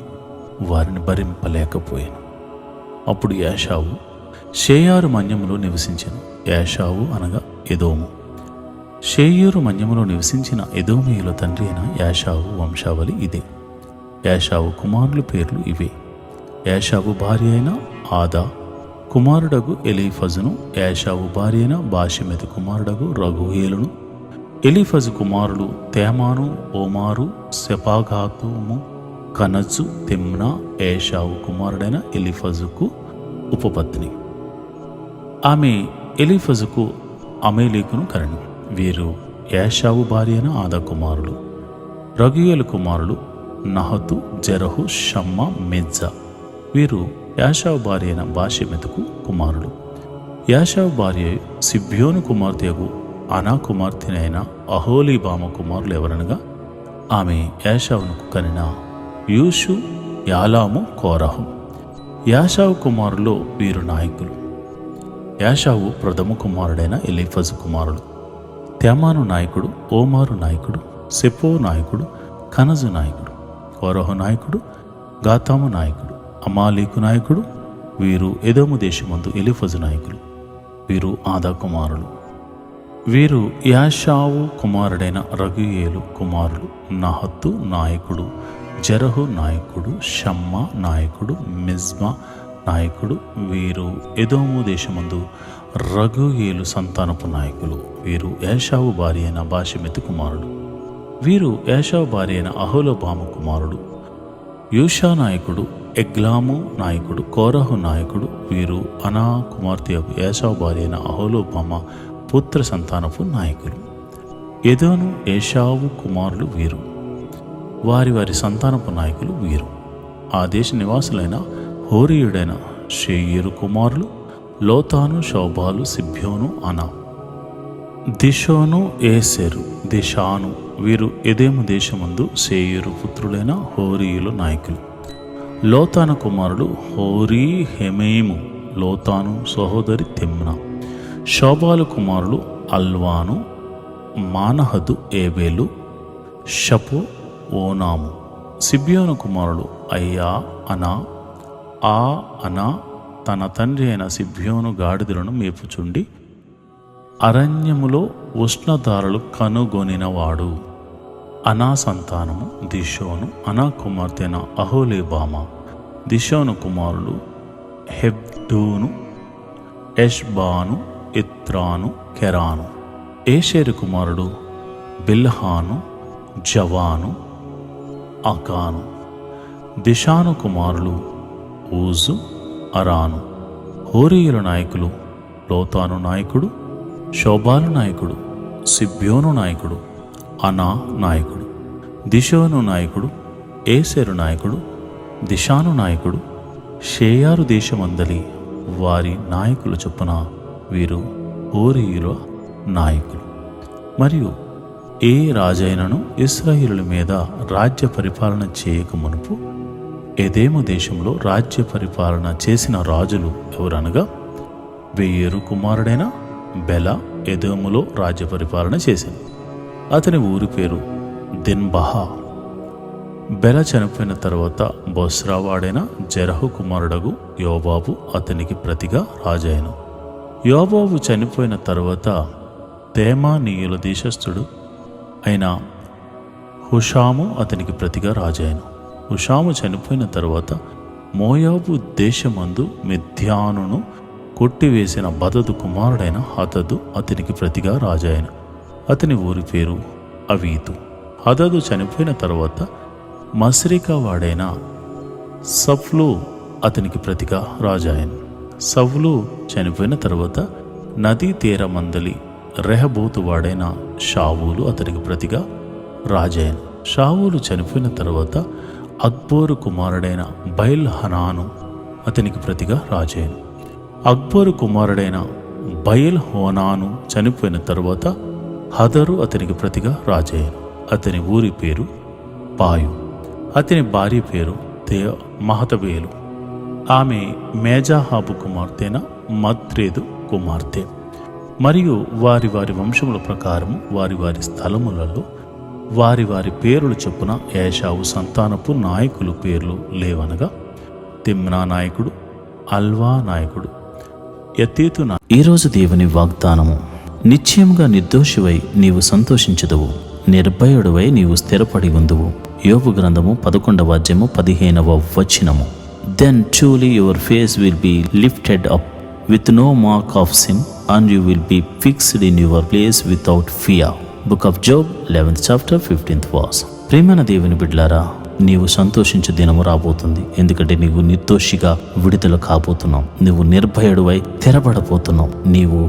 వారిని భరింపలేకపోయాను. అప్పుడు యాషావు షేయారు మన్యములో నివసించెను. యాషావు అనగా ఎదోము. షేయూరు మన్యములో నివసించిన ఎదోమీయుల తండ్రి అయిన యాషావు వంశావళి ఇదే. యాషావు కుమారుల పేర్లు ఇవే. యాషావు భార్య అయిన ఆదా కుమారుడగు ఎలీఫజును, యాషావు భార్య అయిన బాషెమెతు కుమారుడగు రగూయేలును. ఎలీఫజు కుమారులు తేమాను, ఓమారు, సెపాగాతుము, కనజు, తిమ్నా. యాషావు కుమారుడైన ఎలీఫజుకు ఉపపత్ని. ఆమె ఎలీఫజుకు అమేలీకును కరెను. వీరు యాషావు భార్య అయిన ఆదా కుమారులు. రగూయేలు కుమారులు నహతు, జెరహు, షమ్మా, మెజ్జా. వీరు యాషావు భార్య అయిన బాషెమెతుకు కుమారులు. యాషావు భార్య సిబ్యోను కుమార్తెయగు అనా కుమార్తెనైన అహోలీబామ కుమారులు ఎవరనగా ఆమె యాషావునకు కనిన యూషు, యాలాము, కోరహు. యాషావు కుమారుల్లో వీరు నాయకులు. యాషావు ప్రథమ కుమారుడైన ఎలీఫజు కుమారులు. తేమాను నాయకుడు, ఓమారు నాయకుడు, సెపో నాయకుడు, కనజు నాయకుడు, కోరహు నాయకుడు, గాతాము నాయకుడు, అమాలీకు నాయకుడు. వీరు ఎదోము దేశమందు ఎలీఫజు నాయకులు. వీరు ఆదా కుమారులు. వీరు యాషావు కుమారుడైన రగూయేలు కుమారులు. నహత్తు నాయకుడు, జెరహు నాయకుడు, షమ్మా నాయకుడు, మిజ్మా నాయకుడు. వీరు ఎదోము దేశమందు రగూయేలు సంతానపు నాయకులు. వీరు యాషావు భార్య అయిన బాషెమెతు కుమారుడు. వీరు యాషావు భార్య అయిన అహోలీబామ కుమారుడు. యూషా నాయకుడు, ఎగ్లాము నాయకుడు, కోరహు నాయకుడు. వీరు అనా కుమార్తె ఏశావు భార్య అయిన అహోలోబామ పుత్ర సంతానపు నాయకులు. ఎదోను ఏశావు కుమారులు వీరు, వారి వారి సంతానపు నాయకులు వీరు. ఆ దేశ నివాసులైన హోరీయుడైన షేయరు కుమారులు లోతాను, శోబాలు, సిబ్యోను, అనా. దిషోను, ఏసెరు, దిషాను వీరు ఎదేము దేశమందు సేయరు పుత్రులైన హోరీయుల నాయకులు. లోతాను కుమారులు హోరీ, హెమేము. లోతాను సహోదరి తిమ్నా. శోబాలు కుమారులు అల్వాను, మానహదు, ఏబేలు, షపు, ఓనాము. సిబ్యోను కుమారులు అయ్యా, అనా. ఆ అనా తన తండ్రి అయిన సిబ్యోను గాడిదలను మేపుచుండి అరణ్యములో ఉష్ణధారలు కనుగొనినవాడు. అనా సంతానము దిషోను. అనా కుమార్తె అయిన అహోలేబామ. దిషోను కుమారులు హెబ్దూను, ఎష్బాను, ఇత్రాను, కెరాను. ఏషేరు కుమారుడు బిల్హాను, జవాను, అకాను. దిషాను కుమారులు ఊజు, అరాను. హోరీయుల నాయకులు లోతాను నాయకుడు, శోబాలు నాయకుడు, సిబ్యోను నాయకుడు, అనా నాయకుడు. దిషోను నాయకుడు, ఏసెరు నాయకుడు, దిషాను నాయకుడు. షేయారు దేశమందలి వారి నాయకుల చొప్పున వీరు హోరీయుల నాయకులు. మరియు ఏ రాజైనను ఇశ్రాయేలుల మీద రాజ్య పరిపాలన చేయక మునుపు ఎదేము దేశంలో రాజ్య పరిపాలన చేసిన రాజులు ఎవరనగా బెయేరు కుమారుడైన బెల ఎదోములో రాజ్య పరిపాలన చేసింది. అతని ఊరి పేరు దిన్బహా. బెల చనిపోయిన తర్వాత బొస్రా వాడైన జెరహు కుమారుడగు యోబాబు అతనికి ప్రతిగా రాజాయను. యోబాబు చనిపోయిన తర్వాత తేమానీయుల దేశస్థుడు అయిన హుషాము అతనికి ప్రతిగా రాజాయను. హుషాము చనిపోయిన తర్వాత మోయాబు దేశమందు మిద్యానును కొట్టివేసిన బదదు కుమారుడైన హదదు అతనికి ప్రతిగా రాజాయను. అతని ఊరి పేరు అవీతు. హదదు చనిపోయిన తర్వాత మస్రికా వాడైన సఫ్లు అతనికి ప్రతిగా రాజాయను. సఫ్లు చనిపోయిన తర్వాత నదీ తీరమందలి రెహబోతు వాడైన షావూలు అతనికి ప్రతిగా రాజాయను. షావూలు చనిపోయిన తర్వాత అక్బోరు కుమారుడైన బయల్ హనాను అతనికి ప్రతిగా రాజాయను. అక్బోరు కుమారుడైన బయల్ హోనాను చనిపోయిన తర్వాత హదరు అతనికి ప్రతిగా రాజాయను. అతని ఊరి పేరు పాయు. అతని భార్య పేరు మహతబేలు. ఆమె మేజాహాబు కుమార్తెన మద్రేదు కుమార్తె. మరియు వారి వారి వంశముల ప్రకారము వారి వారి స్థలములలో వారి వారి పేరుల చొప్పున ఏశావు సంతానపు నాయకులు పేర్లు లేవనగా తిమ్నా నాయకుడు, అల్వా నాయకుడు, యతీతు. ఈరోజు దేవుని వాగ్దానము: నిశ్చయముగా నిర్దోషివై నీవు సంతోషించదువు, నిర్భయుడివై నీవు స్థిరపడి ఉందువు. యోబు గ్రంథము 11వ అధ్యాయము 15వ వచనము. Then truly your face will be lifted up with no mark of sin, and you will be fixed in your place without fear. Book of Job 11th chapter 15th verse. ప్రియమైన దేవుని బిడ్డలారా, నీవు సంతోషించే దినము రాబోతుంది. ఎందుకంటే నీవు నిర్దోషిగా విడుదల కాబోతున్నావు. నువ్వు నిర్భయుడివై స్థిరపడబోతున్నావు. నీవు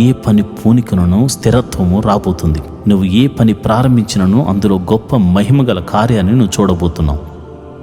ఏ పని పూనికను స్థిరత్వము రాబోతుంది. నువ్వు ఏ పని ప్రారంభించినను అందులో గొప్ప మహిమగల కార్యాన్ని నువ్వు చూడబోతున్నావు.